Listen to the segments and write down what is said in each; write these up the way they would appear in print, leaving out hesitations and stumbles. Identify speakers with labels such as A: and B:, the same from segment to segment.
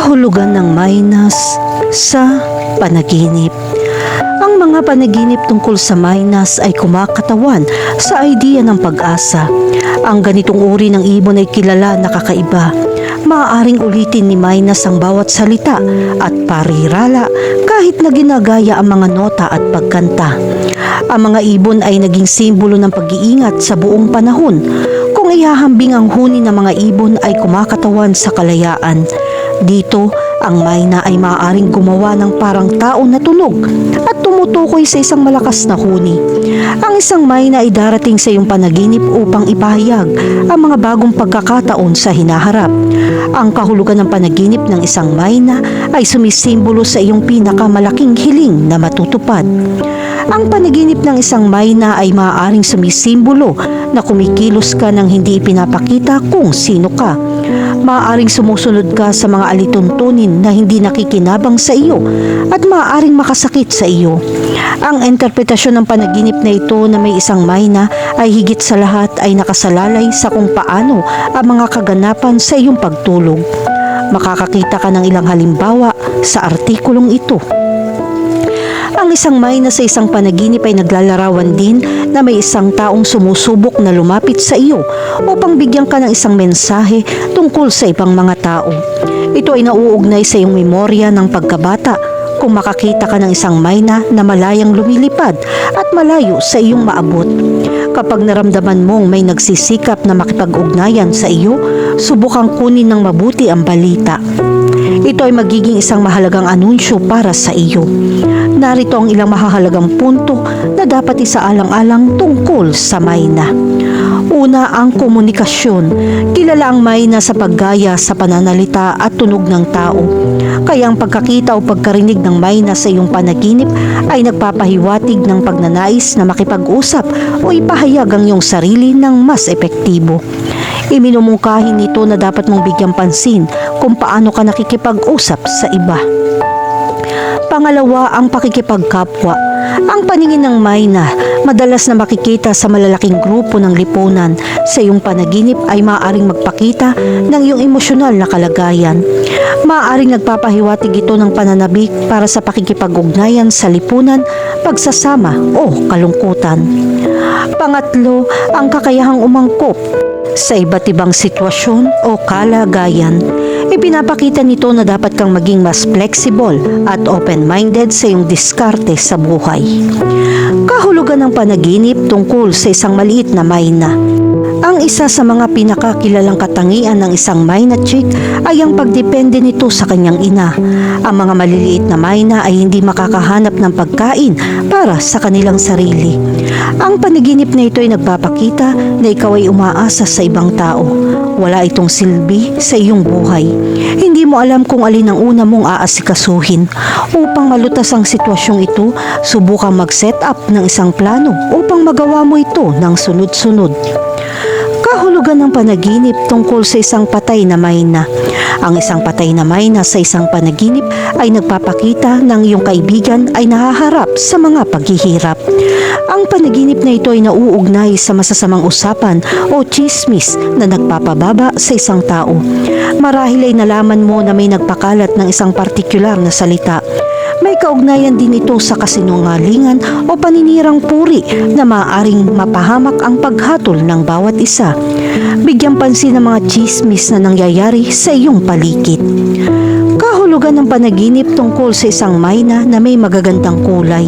A: Kahulugan ng Maynas sa panaginip. Ang mga panaginip tungkol sa Maynas ay kumakatawan sa idea ng pag-asa. Ang ganitong uri ng ibon ay kilala na kakaiba. Maaaring ulitin ni Maynas ang bawat salita at parirala kahit na ginagaya ang mga nota at pagkanta. Ang mga ibon ay naging simbolo ng pag-iingat sa buong panahon. Kung ihahambing ang huni ng mga ibon ay kumakatawan sa kalayaan. Dito, ang mayna ay maaaring gumawa ng parang tao na tunog at tumutukoy sa isang malakas na huni. Ang isang mayna ay darating sa iyong panaginip upang ipahayag ang mga bagong pagkakataon sa hinaharap. Ang kahulugan ng panaginip ng isang mayna ay sumisimbolo sa iyong pinakamalaking hiling na matutupad. Ang panaginip ng isang mayna ay maaaring sumisimbolo na kumikilos ka nang hindi ipinapakita kung sino ka. Maaaring sumusunod ka sa mga alituntunin na hindi nakikinabang sa iyo at maaaring makasakit sa iyo. Ang interpretasyon ng panaginip na ito na may isang mayna ay higit sa lahat ay nakasalalay sa kung paano ang mga kaganapan sa iyong pagtulog. Makakakita ka ng ilang halimbawa sa artikulong ito. Ang isang mayna sa isang panaginip ay naglalarawan din na may isang taong sumusubok na lumapit sa iyo upang bigyan ka ng isang mensahe tungkol sa ibang mga tao. Ito ay nauugnay sa iyong memorya ng pagkabata kung makakita ka ng isang mayna na malayang lumilipad at malayo sa iyong maabot. Kapag naramdaman mong may nagsisikap na makipag-ugnayan sa iyo, subukang kunin ng mabuti ang balita. Ito ay magiging isang mahalagang anunsyo para sa iyo. Narito ang ilang mahahalagang punto na dapat isaalang-alang tungkol sa mayna. Una, ang komunikasyon. Kilala ang mayna sa paggaya sa pananalita at tunog ng tao. Kaya ang pagkakita o pagkarinig ng mayna sa iyong panaginip ay nagpapahiwatig ng pagnanais na makipag-usap o ipahayag ang iyong sarili ng mas epektibo. Iminumungkahi nito na dapat mong bigyang pansin kung paano ka nakikipag-usap sa iba. Pangalawa, ang pakikipagkapwa. Ang paningin ng mayna, madalas na makikita sa malalaking grupo ng lipunan, sa iyong panaginip ay maaaring magpakita ng iyong emosyonal na kalagayan. Maaaring nagpapahiwatig ito ng pananabik para sa pakikipag-ugnayan sa lipunan, pagsasama o kalungkutan. Pangatlo, ang kakayahang umangkop sa iba't ibang sitwasyon o kalagayan. Ipinapakita nito na dapat kang maging mas flexible at open-minded sa iyong diskarte sa buhay. Kahulugan ng panaginip tungkol sa isang maliit na mayna. Ang isa sa mga pinakakilalang katangian ng isang mayna chick ay ang pagdepende nito sa kanyang ina. Ang mga maliliit na mayna ay hindi makakahanap ng pagkain para sa kanilang sarili. Ang panaginip na ito ay nagpapakita na ikaw ay umaasa sa ibang tao. Wala itong silbi sa iyong buhay. Hindi mo alam kung alin ang una mong aasikasuhin. Upang malutas ang sitwasyong ito, subukang mag-set up ng isang plano upang magawa mo ito ng sunod-sunod. Kahulugan ng panaginip tungkol sa isang patay na mayna. Ang isang patay na mayna sa isang panaginip ay nagpapakita ng iyong kaibigan ay nahaharap sa mga paghihirap. Ang panaginip na ito ay nauugnay sa masasamang usapan o tsismis na nagpapababa sa isang tao. Marahil ay nalaman mo na may nagpakalat ng isang partikular na salita. May kaugnayan din ito sa kasinungalingan o paninirang puri na maaaring mapahamak ang paghatol ng bawat isa. Bigyang pansin ang mga tsismis na nangyayari sa iyong paligid. Kahulugan ng panaginip tungkol sa isang mayna na may magagandang kulay.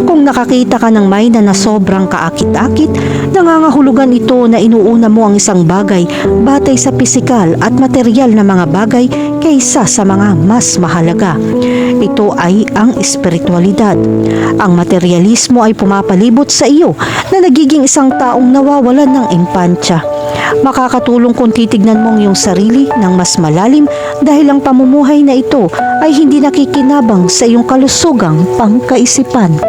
A: Kung nakakita ka ng mayna na sobrang kaakit-akit, nangangahulugan ito na inuuna mo ang isang bagay batay sa pisikal at material na mga bagay kaysa sa mga mas mahalaga. Ito ay ang espiritualidad. Ang materialismo ay pumapalibot sa iyo na nagiging isang taong nawawalan ng impantya. Makakatulong kung titignan mong iyong sarili ng mas malalim dahil ang pamumuhay na ito ay hindi nakikinabang sa iyong kalusugang pangkaisipan.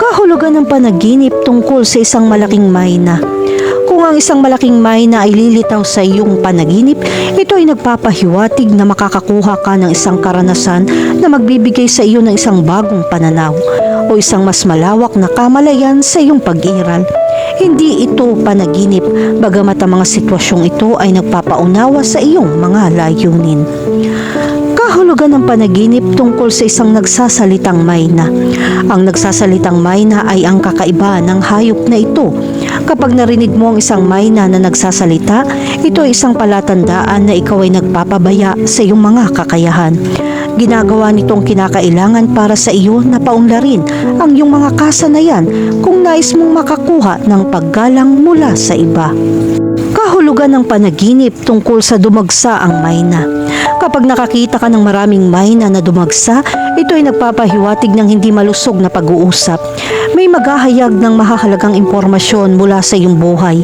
A: Kahulugan ng panaginip tungkol sa isang malaking mayna. Kung ang isang malaking mayna ay lilitaw sa iyong panaginip, ito ay nagpapahiwatig na makakakuha ka ng isang karanasan na magbibigay sa iyo ng isang bagong pananaw o isang mas malawak na kamalayan sa iyong pag-iral. Hindi ito panaginip, bagamat ang mga sitwasyong ito ay nagpapaunawa sa iyong mga layunin. Kahulugan ng panaginip tungkol sa isang nagsasalitang mayna. Ang nagsasalitang mayna ay ang kakaiba ng hayop na ito. Kapag narinig mo ang isang mayna na nagsasalita, ito ay isang palatandaan na ikaw ay nagpapabaya sa iyong mga kakayahan. Ginagawa nitong kinakailangan para sa iyo na paunlarin ang iyong mga kasanayan kung nais mong makakuha ng paggalang mula sa iba. Kahulugan ng panaginip tungkol sa dumagsa ang mayna. Kapag nakakita ka ng maraming mayna na dumagsa, ito ay nagpapahiwatig ng hindi malusog na pag-uusap. May maghahayag ng mahahalagang impormasyon mula sa iyong buhay.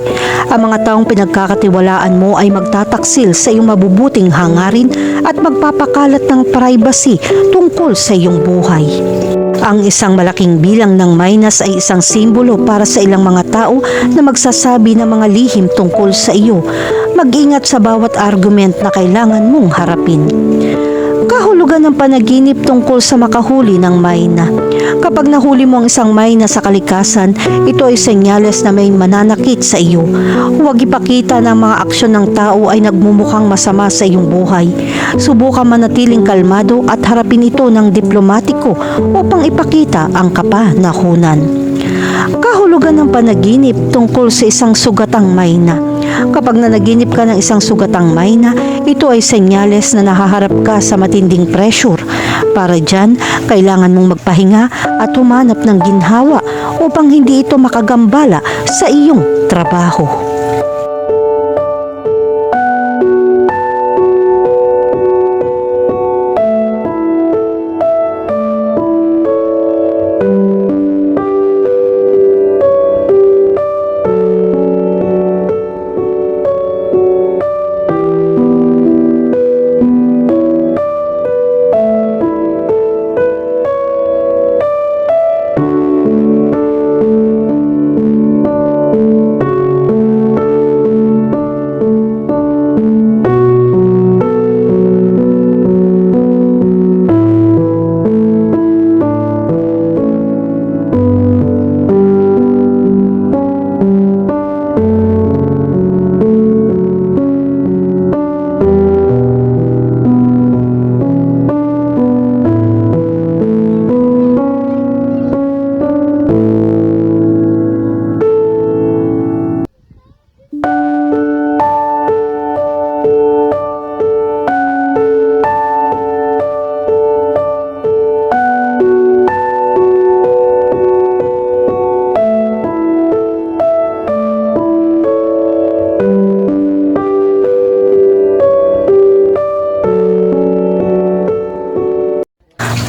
A: Ang mga taong pinagkakatiwalaan mo ay magtataksil sa iyong mabubuting hangarin at magpapakalat ng privacy tungkol sa iyong buhay. Ang isang malaking bilang ng maynas ay isang simbolo para sa ilang mga tao na magsasabi ng mga lihim tungkol sa iyo. Mag-ingat sa bawat argument na kailangan mong harapin. Kahulugan ng panaginip tungkol sa makahuli ng mayna. Kapag nahuli mo ang isang mayna sa kalikasan, ito ay senyales na may mananakit sa iyo. Huwag ipakita na ang mga aksyon ng tao ay nagmumukhang masama sa iyong buhay. Subukan manatiling kalmado at harapin ito ng diplomatiko upang ipakita ang kapanahunan. Kahulugan ng panaginip tungkol sa isang sugatang mayna. Kapag nanaginip ka ng isang sugatang mayna, ito ay senyales na nahaharap ka sa matinding pressure. Para dyan, kailangan mong magpahinga at humanap ng ginhawa upang hindi ito makagambala sa iyong trabaho.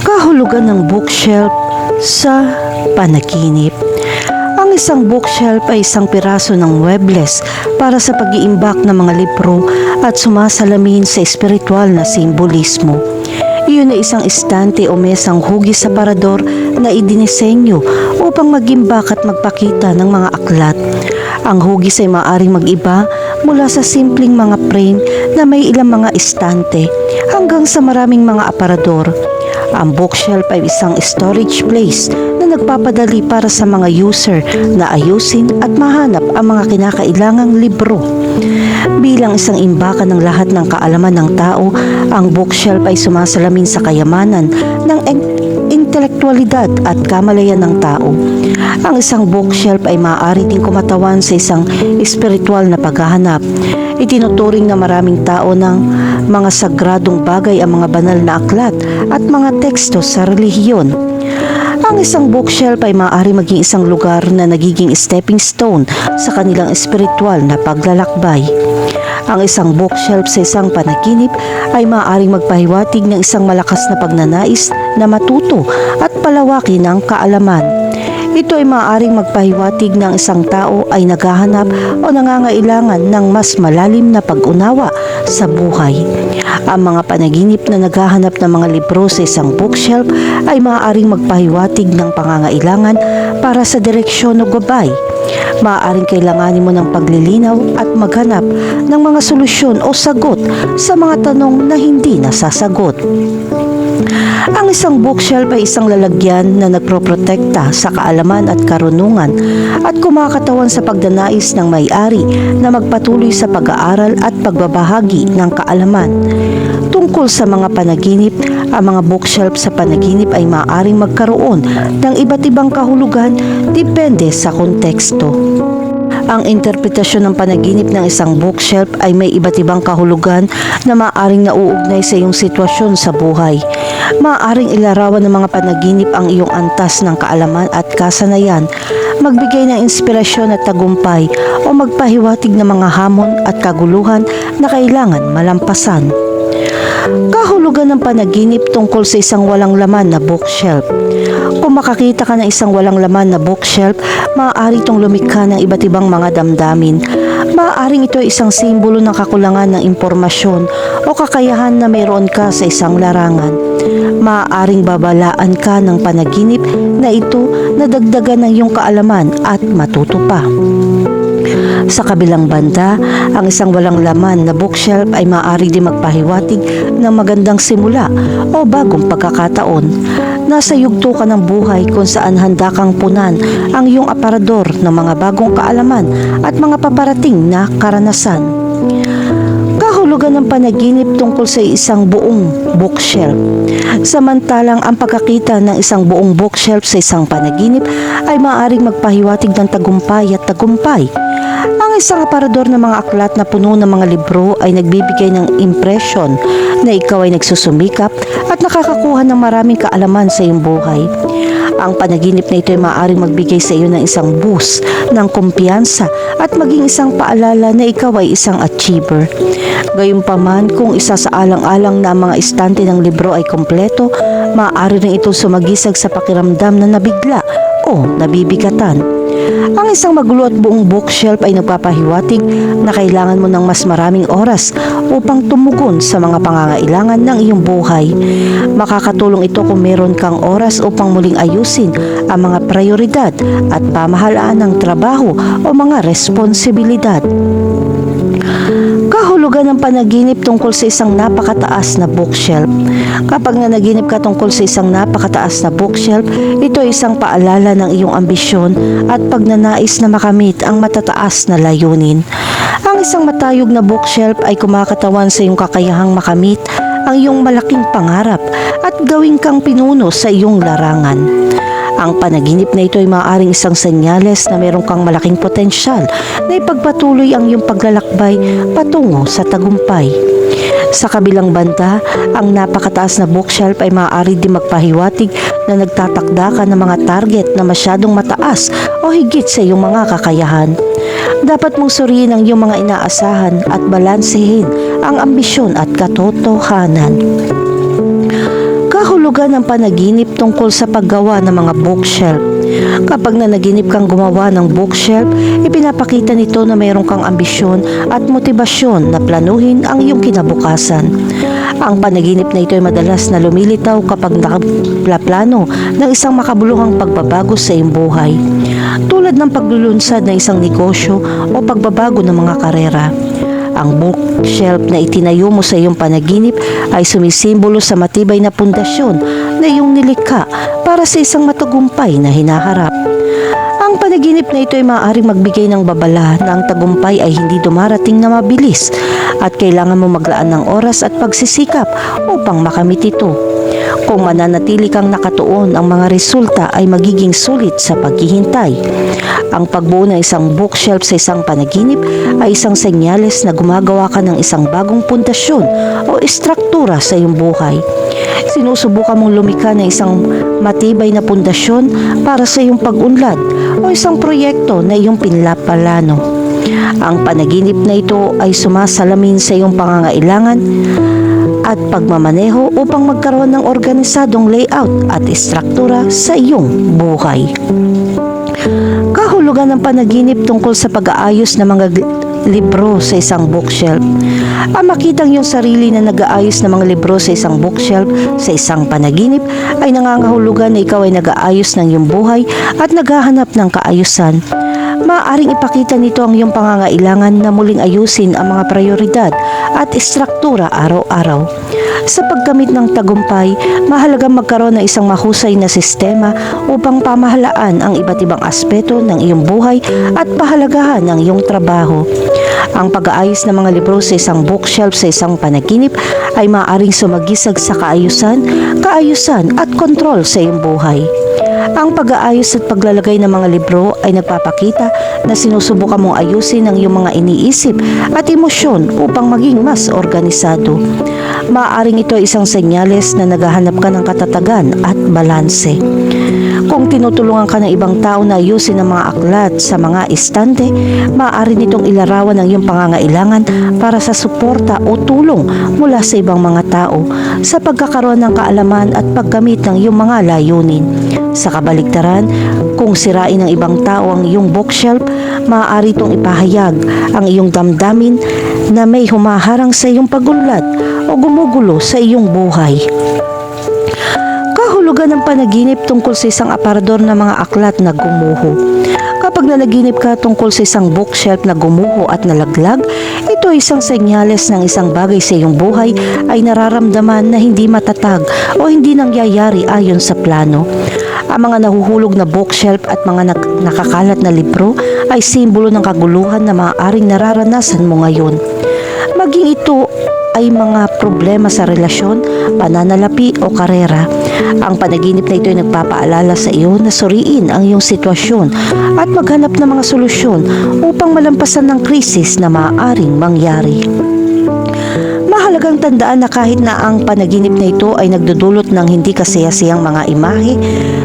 A: Kahulugan ng bookshelf sa panaginip. Ang isang bookshelf ay isang piraso ng webless para sa pag-iimbak ng mga libro at sumasalamin sa espiritual na simbolismo. Iyon ay isang estante o mesang hugis sa parador na idinisenyo upang mag-imbak at magpakita ng mga aklat. Ang hugis ay maaaring mag-iba mula sa simpleng mga frame na may ilang mga estante hanggang sa maraming mga aparador. Ang bookshelf ay isang storage place na nagpapadali para sa mga user na ayusin at mahanap ang mga kinakailangang libro. Bilang isang imbakan ng lahat ng kaalaman ng tao, ang bookshelf ay sumasalamin sa kayamanan ng intelektualidad at kamalayan ng tao. Ang isang bookshelf ay maaari ding kumatawan sa isang espiritual na paghahanap. Itinuturing na maraming tao ng mga sagradong bagay ang mga banal na aklat at mga teksto sa relihiyon. Ang isang bookshelf ay maaari maging isang lugar na nagiging stepping stone sa kanilang espiritual na paglalakbay. Ang isang bookshelf sa isang panaginip ay maaaring magpahiwatig ng isang malakas na pagnanais na matuto at palawakin ang kaalaman. ito ay maaaring magpahiwatig ng isang tao ay naghahanap o nangangailangan ng mas malalim na pag-unawa sa buhay. Ang mga panaginip na naghahanap ng mga libro sa isang bookshelf ay maaaring magpahiwatig ng pangangailangan para sa direksyon o gabay. Maaaring kailanganin mo ng paglilinaw at maghanap ng mga solusyon o sagot sa mga tanong na hindi nasasagot. Ang isang bookshelf ay isang lalagyan na nagproprotekta sa kaalaman at karunungan at kumakatawan sa pagdanais ng may-ari na magpatuloy sa pag-aaral at pagbabahagi ng kaalaman. Tungkol sa mga panaginip, ang mga bookshelf sa panaginip ay maaaring magkaroon ng iba't ibang kahulugan depende sa konteksto. Ang interpretasyon ng panaginip ng isang bookshelf ay may iba't ibang kahulugan na maaaring nauugnay sa iyong sitwasyon sa buhay. Maaaring ilarawan ng mga panaginip ang iyong antas ng kaalaman at kasanayan, magbigay ng inspirasyon at tagumpay o magpahiwatig ng mga hamon at kaguluhan na kailangan malampasan. Kahulugan ng panaginip tungkol sa isang walang laman na bookshelf. Kung makakita ka ng isang walang laman na bookshelf, maaari itong lumikha ng iba't ibang mga damdamin. Maaaring ito ay isang simbolo ng kakulangan ng impormasyon o kakayahan na mayroon ka sa isang larangan. Maaaring babalaan ka ng panaginip na ito na dagdagan ng iyong kaalaman at matuto pa. Sa kabilang banda, ang isang walang laman na bookshelf ay maaari din magpahiwatig ng magandang simula o bagong pagkakataon. Nasa yugto ka ng buhay kung saan handa kang punan ang iyong aparador ng mga bagong kaalaman at mga paparating na karanasan. Kahulugan ng panaginip tungkol sa isang buong bookshelf. Samantalang ang pagkakita ng isang buong bookshelf sa isang panaginip ay maaaring magpahiwatig ng tagumpay at tagumpay. Ang isang aparador ng mga aklat na puno ng mga libro ay nagbibigay ng impresyon na ikaw ay nagsusumikap at nakakakuha ng maraming kaalaman sa iyong buhay. Ang panaginip na ito ay maaaring magbigay sa iyo ng isang boost ng kumpiyansa at maging isang paalala na ikaw ay isang achiever. Gayunpaman, kung isa sa alang-alang na ang mga estante ng libro ay kompleto, maaari rin itong sumagisag sa pakiramdam na nabigla o nabibigatan. Ang isang magulo at buong bookshelf ay nagpapahiwatig na kailangan mo ng mas maraming oras upang tumugon sa mga pangangailangan ng iyong buhay. Makakatulong ito kung meron kang oras upang muling ayusin ang mga prioridad at pamahalaan ng trabaho o mga responsibilidad. Kahulugan ng panaginip tungkol sa isang napakataas na bookshelf. Kapag nanaginip ka tungkol sa isang napakataas na bookshelf, ito ay isang paalala ng iyong ambisyon at pagnanais na makamit ang matataas na layunin. Ang isang matayog na bookshelf ay kumakatawan sa iyong kakayahang makamit ang iyong malaking pangarap at gawin kang pinuno sa iyong larangan. Ang panaginip na ito ay maaaring isang senyales na meron kang malaking potensyal na ipagpatuloy ang iyong paglalakbay patungo sa tagumpay. Sa kabilang banda, ang napakataas na bookshelf ay maaari din magpahiwatig na nagtatakda ka ng mga target na masyadong mataas o higit sa iyong mga kakayahan. Dapat mong suriin ang iyong mga inaasahan at balansehin ang ambisyon at katotohanan. Kahulugan ng panaginip tungkol sa paggawa ng mga bookshelf. Kapag nanaginip kang gumawa ng bookshelf, ipinapakita nito na mayroon kang ambisyon at motibasyon na planuhin ang iyong kinabukasan. Ang panaginip na ito ay madalas na lumilitaw kapag nakaplano ng isang makabuluhang pagbabago sa iyong buhay, tulad ng paglulunsad ng isang negosyo o pagbabago ng mga karera. Ang bookshelf na itinayo mo sa iyong panaginip ay sumisimbolo sa matibay na pundasyon na iyong nilikha para sa isang matagumpay na hinaharap. Ang panaginip na ito ay maaaring magbigay ng babala na ang tagumpay ay hindi dumarating na mabilis at kailangan mo maglaan ng oras at pagsisikap upang makamit ito. Kung mananatili kang nakatuon, ang mga resulta ay magiging sulit sa paghihintay. Ang pagbuo ng isang bookshelf sa isang panaginip ay isang senyales na gumagawa ka ng isang bagong pundasyon o istruktura sa iyong buhay. Sinusubukan mong lumikha ng isang matibay na pundasyon para sa iyong pag-unlad o isang proyekto na iyong pinlapalano. Ang panaginip na ito ay sumasalamin sa iyong pangangailangan at pagmamaneho upang magkaroon ng organisadong layout at istruktura sa iyong buhay. Kahulugan ng panaginip tungkol sa pag-aayos ng mga libro sa isang bookshelf. Ang makitang yung sarili na nag-aayos ng mga libro sa isang bookshelf sa isang panaginip ay nangangahulugan na ikaw ay nag-aayos ng iyong buhay at naghahanap ng kaayusan. Maaaring ipakita nito ang iyong pangangailangan na muling ayusin ang mga prioridad at istruktura araw-araw. Sa pagkamit ng tagumpay, mahalagang magkaroon ng isang mahusay na sistema upang pamahalaan ang iba't ibang aspeto ng iyong buhay at pahalagahan ng iyong trabaho. Ang pag-aayos ng mga libro sa isang bookshelf sa isang panaginip ay maaaring sumagisag sa kaayusan at kontrol sa iyong buhay. Ang pag-aayos at paglalagay ng mga libro ay nagpapakita na sinusubukan mong ayusin ang iyong mga iniisip at emosyon upang maging mas organisado. Maaaring ito ay isang senyales na naghahanap ka ng katatagan at balanse. Kung tinutulungan ka ng ibang tao na ayusin ang mga aklat sa mga estante, maaari nitong ilarawan ang iyong pangangailangan para sa suporta o tulong mula sa ibang mga tao sa pagkakaroon ng kaalaman at paggamit ng iyong mga layunin. Sa kabaligtaran, kung sirain ng ibang tao ang iyong bookshelf, maaari itong ipahayag ang iyong damdamin na may humaharang sa iyong pagunlad o gumugulo sa iyong buhay. Kahulugan ng panaginip tungkol sa isang aparador ng mga aklat na gumuho. Kapag nanaginip ka tungkol sa isang bookshelf na gumuho at nalaglag, ito ay isang senyales ng isang bagay sa iyong buhay ay nararamdaman na hindi matatag o hindi nangyayari ayon sa plano. Ang mga nahuhulog na bookshelf at mga nakakalat na libro ay simbolo ng kaguluhan na maaaring nararanasan mo ngayon. Maging ito ay mga problema sa relasyon, pananalapi o karera. Ang panaginip na ito ay nagpapaalala sa iyo na suriin ang iyong sitwasyon at maghanap ng mga solusyon upang malampasan ng krisis na maaaring mangyari. Mahalagang tandaan na kahit na ang panaginip na ito ay nagdudulot ng hindi kasiyasiyang mga imahe,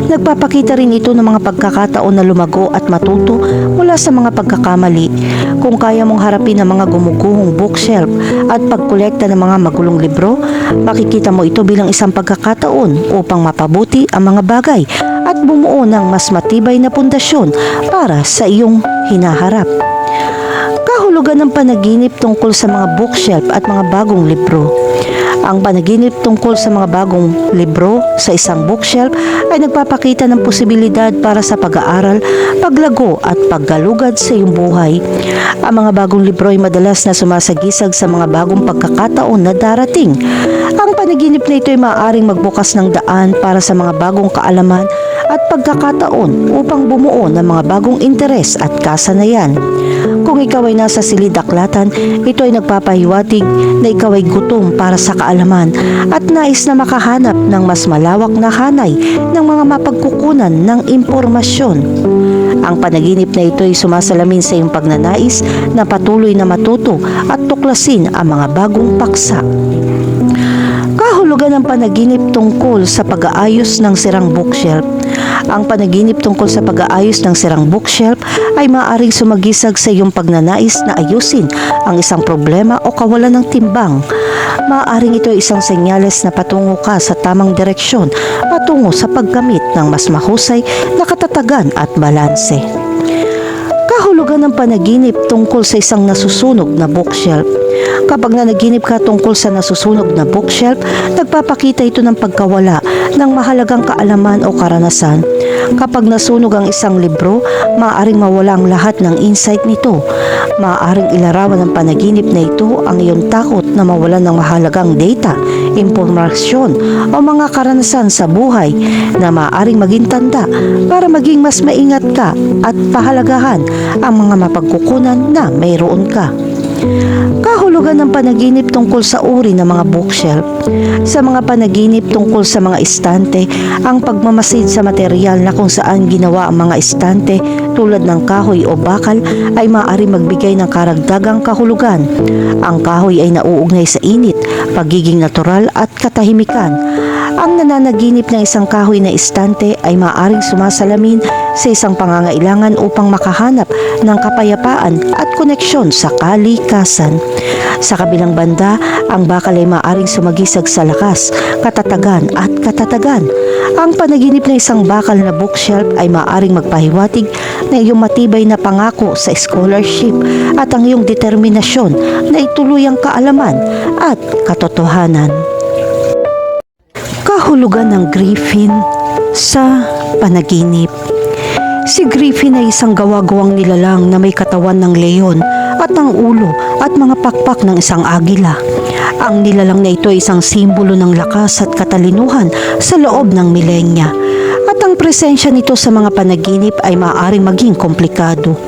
A: nagpapakita rin ito ng mga pagkakataon na lumago at matuto mula sa mga pagkakamali. Kung kaya mong harapin ang mga gumuguhong bookshelf at pagkolekta ng mga magulong libro, makikita mo ito bilang isang pagkakataon upang mapabuti ang mga bagay at bumuo ng mas matibay na pundasyon para sa iyong hinaharap. Kahulugan ng panaginip tungkol sa mga bookshelf at mga bagong libro. Ang panaginip tungkol sa mga bagong libro sa isang bookshelf ay nagpapakita ng posibilidad para sa pag-aaral, paglago at paggalugad sa iyong buhay. Ang mga bagong libro ay madalas na sumasagisag sa mga bagong pagkakataon na darating. Ang panaginip na ito ay maaaring magbukas ng daan para sa mga bagong kaalaman at pagkakataon upang bumuo ng mga bagong interes at kasanayan. Kung ikaw ay nasa silid-aklatan, ito ay nagpapahiwatig na ikaw ay gutom para sa kaalaman at nais na makahanap ng mas malawak na hanay ng mga mapagkukunan ng impormasyon. Ang panaginip na ito ay sumasalamin sa iyong pagnanais na patuloy na matuto at tuklasin ang mga bagong paksa. Kahulugan ng panaginip tungkol sa pag-aayos ng sirang bookshelf. Ang panaginip tungkol sa pag-aayos ng sirang bookshelf ay maaaring sumagisag sa iyong pagnanais na ayusin ang isang problema o kawalan ng timbang. Maaaring ito ay isang senyales na patungo ka sa tamang direksyon patungo sa paggamit ng mas mahusay na katatagan at balanse. Kahulugan ng panaginip tungkol sa isang nasusunog na bookshelf. Kapag nanaginip ka tungkol sa nasusunog na bookshelf, nagpapakita ito ng pagkawala ng mahalagang kaalaman o karanasan. Kapag nasunog ang isang libro, maaaring mawala ang lahat ng insight nito. Maaaring ilarawan ng panaginip na ito ang iyong takot na mawalan ng mahalagang data, impormasyon o mga karanasan sa buhay na maaaring maging tanda para maging mas maingat ka at pahalagahan ang mga mapagkukunan na mayroon ka. Kahulugan ng panaginip tungkol sa uri ng mga bookshelf. Sa mga panaginip tungkol sa mga estante, ang pagmamasid sa material na kung saan ginawa ang mga estante tulad ng kahoy o bakal ay maaari magbigay ng karagdagang kahulugan. Ang kahoy ay nauugnay sa init, pagiging natural at katahimikan. Ang nananaginip ng isang kahoy na istante ay maaaring sumasalamin sa isang pangangailangan upang makahanap ng kapayapaan at koneksyon sa kalikasan. Sa kabilang banda, ang bakal ay maaaring sumagisag sa lakas, katatagan at katatagan. Ang panaginip ng isang bakal na bookshelf ay maaaring magpahiwatig ng iyong matibay na pangako sa scholarship at ang iyong determinasyon na ituloy ang kaalaman at katotohanan. Kahulugan ng Griffin sa panaginip. Si Griffin ay isang gawa-gawang nilalang na may katawan ng leon at ang ulo at mga pakpak ng isang agila. Ang nilalang na ito ay isang simbolo ng lakas at katalinuhan sa loob ng milenya. At ang presensya nito sa mga panaginip ay maaaring maging komplikado.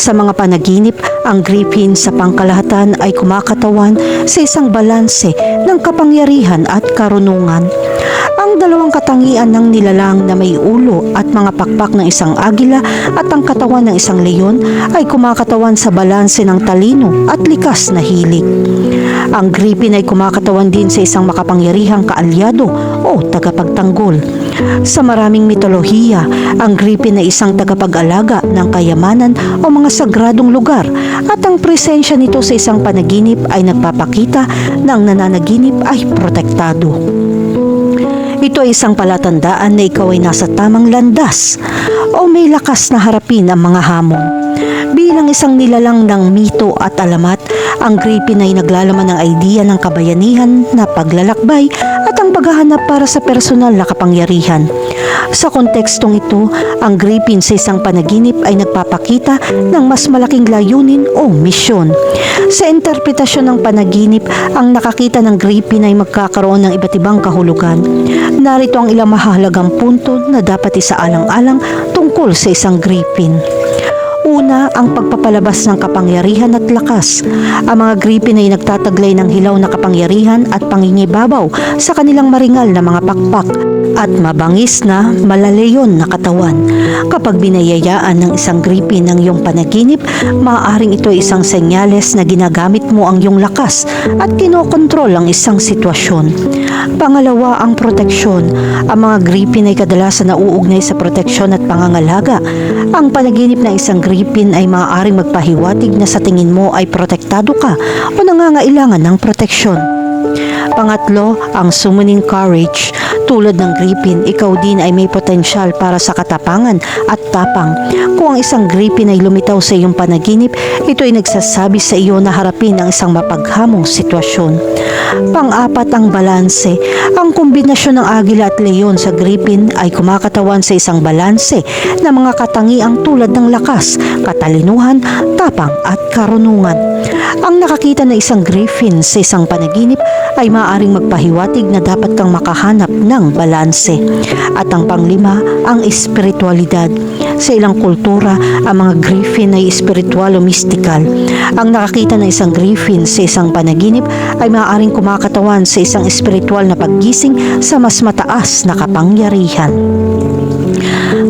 A: Sa mga panaginip, ang Griffin sa pangkalahatan ay kumakatawan sa isang balanse ng kapangyarihan at karunungan. Ang dalawang katangian ng nilalang na may ulo at mga pakpak ng isang agila at ang katawan ng isang leon ay kumakatawan sa balanse ng talino at likas na hilig. Ang Griffin ay kumakatawan din sa isang makapangyarihang kaalyado o tagapagtanggol. Sa maraming mitolohiya, ang Griffin ay isang tagapag-alaga ng kayamanan o mga sagradong lugar at ang presensya nito sa isang panaginip ay nagpapakita na ang nananaginip ay protektado. Ito ay isang palatandaan na ikaw ay nasa tamang landas o may lakas na harapin ang mga hamon. Bilang isang nilalang ng mito at alamat, ang Griffin ay naglalaman ng idea ng kabayanihan na paglalakbay at ang paghahanap para sa personal na kapangyarihan. Sa kontekstong ito, ang Griffin sa isang panaginip ay nagpapakita ng mas malaking layunin o misyon. Sa interpretasyon ng panaginip, ang nakakita ng Griffin ay magkakaroon ng iba't ibang kahulugan. Narito ang ilang mahalagang punto na dapat isaalang-alang tungkol sa isang Griffin. Una, ang pagpapalabas ng kapangyarihan at lakas. Ang mga Griffin ay nagtataglay ng hilaw na kapangyarihan at pangingibabaw sa kanilang maringal na mga pakpak at mabangis na malaleyon na katawan. Kapag binayayaan ng isang Griffin ng iyong panaginip, maaaring ito ay isang senyales na ginagamit mo ang iyong lakas at kinokontrol ang isang sitwasyon. Pangalawa, ang proteksyon. Ang mga Griffin ay kadalasan nauugnay sa proteksyon at pangangalaga. Ang panaginip ng isang Griffin ay maaaring magpahiwatig na sa tingin mo ay protektado ka o nangangailangan ng proteksyon. Pangatlo, ang summoning courage. Tulad ng Griffin, ikaw din ay may potensyal para sa katapangan at tapang. Kung ang isang Griffin ay lumitaw sa iyong panaginip, ito ay nagsasabi sa iyo na harapin ang isang mapaghamong sitwasyon. Pang-apat, ang balanse. Ang kombinasyon ng agila at leon sa Griffin ay kumakatawan sa isang balanse na mga katangiang tulad ng lakas, katalinuhan, tapang at karunungan. Ang nakakita ng isang Griffin sa isang panaginip ay maaaring magpahiwatig na dapat kang makahanap ng balanse. At ang panglima, ang espiritualidad. Sa ilang kultura, ang mga Griffin ay espiritual o mystical. Ang nakakita ng isang Griffin sa isang panaginip ay maaaring kumakatawan sa isang espiritual na paggising sa mas mataas na kapangyarihan.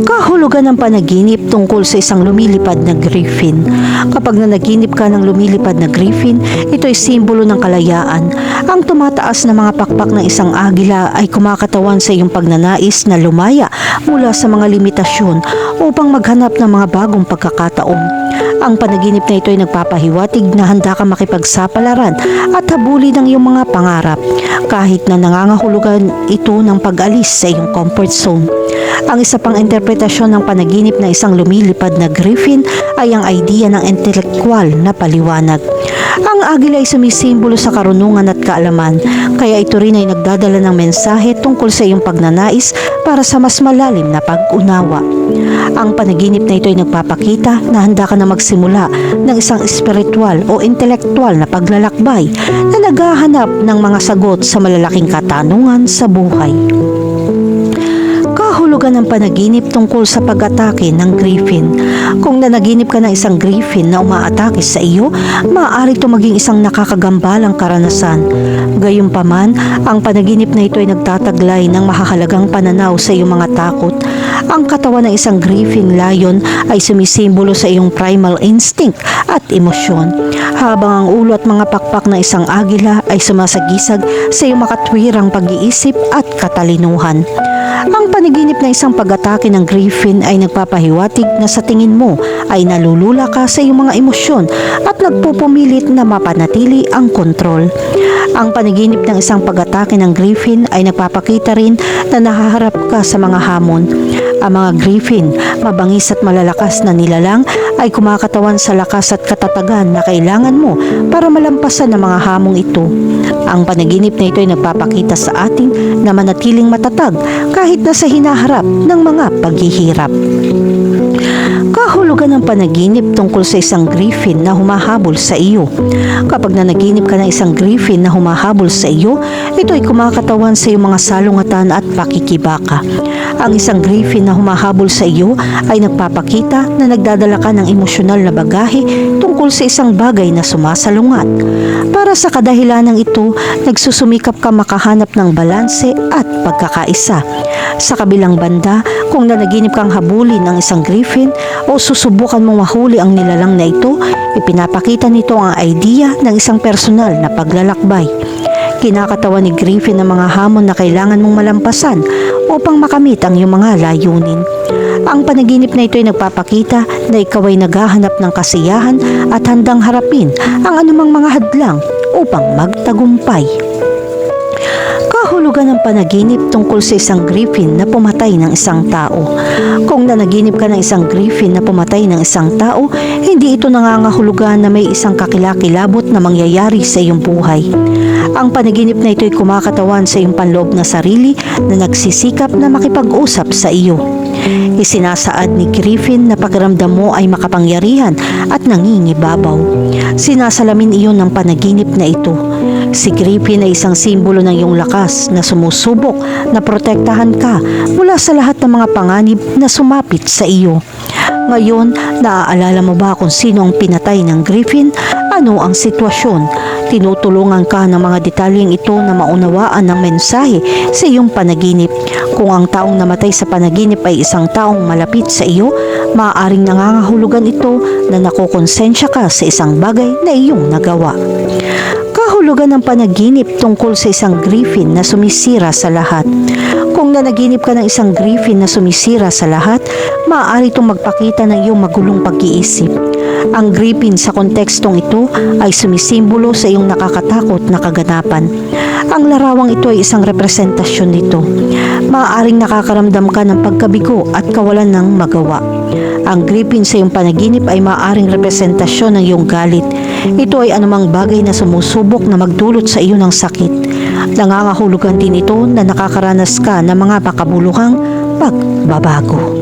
A: Kahulugan ng panaginip tungkol sa isang lumilipad na Griffin. Kapag nanaginip ka ng lumilipad na Griffin, ito ay simbolo ng kalayaan. Ang tumataas na mga pakpak ng isang agila ay kumakatawan sa iyong pagnanais na lumaya mula sa mga limitasyon upang maghanap ng mga bagong pagkakataon. Ang panaginip na ito ay nagpapahiwatig na handa ka makipagsapalaran at habulin ang iyong mga pangarap kahit na nangangahulugan ito ng pag-alis sa iyong comfort zone. Ang isa pang interpretasyon ng panaginip na isang lumilipad na Griffin ay ang idea ng intelektual na paliwanag. Ang agila ay sumisimbolo sa karunungan at kaalaman, kaya ito rin ay nagdadala ng mensahe tungkol sa iyong pagnanais para sa mas malalim na pag-unawa. Ang panaginip na ito ay nagpapakita na handa ka na magsimula ng isang espiritual o intelektual na paglalakbay na naghahanap ng mga sagot sa malalaking katanungan sa buhay. Kahulugan ng panaginip tungkol sa pag-atake ng Griffin. Kung nanaginip ka ng isang Griffin na umaatake sa iyo, maaari ito maging isang nakakagambalang karanasan. Gayunpaman, ang panaginip na ito ay nagtataglay ng mahahalagang pananaw sa iyong mga takot. Ang katawan ng isang griffin lion ay sumisimbolo sa iyong primal instinct at emosyon, habang ang ulo at mga pakpak ng isang agila ay sumasagisag sa iyong makatwirang pag-iisip at katalinuhan. Ang panaginip na isang pag-atake ng griffin ay nagpapahiwatig na sa tingin mo ay nalulula ka sa iyong mga emosyon at nagpupumilit na mapanatili ang kontrol. Ang panaginip ng isang pag-atake ng griffin ay nagpapakita rin na nahaharap ka sa mga hamon. Ang mga griffin, mabangis at malalakas na nilalang, ay kumakatawan sa lakas at katatagan na kailangan mo para malampasan ang mga hamong ito. Ang panaginip na ito ay nagpapakita sa atin na manatiling matatag kahit na sa hinaharap ng mga paghihirap. Kahulugan ng panaginip tungkol sa isang griffin na humahabol sa iyo. Kapag nanaginip ka ng isang griffin na humahabol sa iyo, ito ay kumakatawan sa iyong mga salungatan at pakikibaka. Ang isang griffin na humahabol sa iyo ay nagpapakita na nagdadala ka ng emosyonal na bagahe tungkol sa isang bagay na sumasalungat. Para sa kadahilanang ito, nagsusumikap ka makahanap ng balanse at pagkakaisa. Sa kabilang banda, kung nanaginip kang habulin ng isang griffin o susubukan mong mahuli ang nilalang na ito, ipinapakita nito ang idea ng isang personal na paglalakbay. Kinakatawan ni griffin ang mga hamon na kailangan mong malampasan upang makamit ang iyong mga layunin. Ang panaginip na ito ay nagpapakita na ikaw ay naghahanap ng kasiyahan at handang harapin ang anumang mga hadlang upang magtagumpay. Kahulugan ng panaginip tungkol sa isang griffin na pumatay ng isang tao. Kung nanaginip ka ng isang griffin na pumatay ng isang tao, hindi ito nangangahulugan na may isang kakilakilabot na mangyayari sa iyong buhay. Ang panaginip na ito ay kumakatawan sa iyong panloob na sarili na nagsisikap na makipag-usap sa iyo. Isinasaad ni Griffin na pakiramdam mo ay makapangyarihan at nangingibabaw. Sinasalamin iyon ng panaginip na ito. Si Griffin ay isang simbolo ng iyong lakas na sumusubok na protektahan ka mula sa lahat ng mga panganib na sumapit sa iyo. Ngayon, naaalala mo ba kung sino ang pinatay ng Griffin? Ano ang sitwasyon? Tinutulungan ka ng mga detalyeng ito na maunawaan ng mensahe sa iyong panaginip. Kung ang taong namatay sa panaginip ay isang taong malapit sa iyo, maaaring nangangahulugan ito na nakukonsensya ka sa isang bagay na iyong nagawa. Kahulugan ng panaginip tungkol sa isang griffin na sumisira sa lahat. Kung nanaginip ka ng isang griffin na sumisira sa lahat, maaari itong magpakita ng iyong magulong pag-iisip. Ang griffin sa kontekstong ito ay sumisimbolo sa iyong nakakatakot na kaganapan. Ang larawang ito ay isang representasyon nito. Maaaring nakakaramdam ka ng pagkabigo at kawalan ng magawa. Ang griffin sa iyong panaginip ay maaaring representasyon ng iyong galit. Ito ay anumang bagay na sumusubok na magdulot sa iyo ng sakit. Nangangahulugan din ito na nakakaranas ka ng mga makabuluhang pagbabago.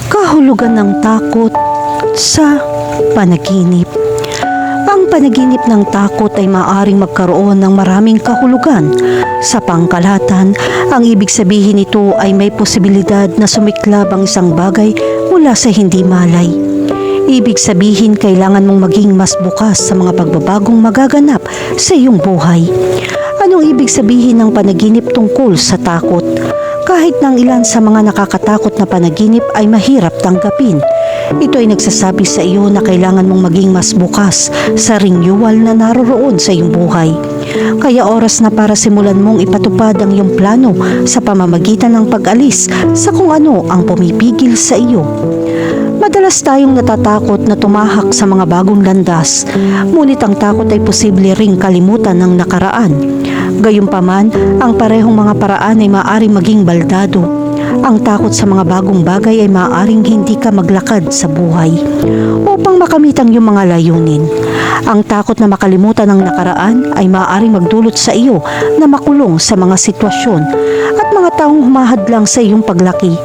A: Kahulugan ng takot sa panaginip. Ang panaginip ng takot ay maaaring magkaroon ng maraming kahulugan. Sa pangkalahatan, ang ibig sabihin nito ay may posibilidad na sumiklab ang isang bagay mula sa hindi malay. Ibig sabihin kailangan mong maging mas bukas sa mga pagbabagong magaganap sa iyong buhay. Anong ibig sabihin ng panaginip tungkol sa takot? Kahit ng ilan sa mga nakakatakot na panaginip ay mahirap tanggapin. Ito ay nagsasabi sa iyo na kailangan mong maging mas bukas sa renewal na naroroon sa iyong buhay. Kaya oras na para simulan mong ipatupad ang iyong plano sa pamamagitan ng pag-alis sa kung ano ang pumipigil sa iyo. Madalas tayong natatakot na tumahak sa mga bagong landas, ngunit ang takot ay posible ring kalimutan ng nakaraan. Gayunpaman, ang parehong mga paraan ay maaaring maging baldado. Ang takot sa mga bagong bagay ay maaaring hindi ka maglakad sa buhay upang makamit ang iyong mga layunin. Ang takot na makalimutan ng nakaraan ay maaaring magdulot sa iyo na makulong sa mga sitwasyon at mga taong humahadlang sa iyong paglaki.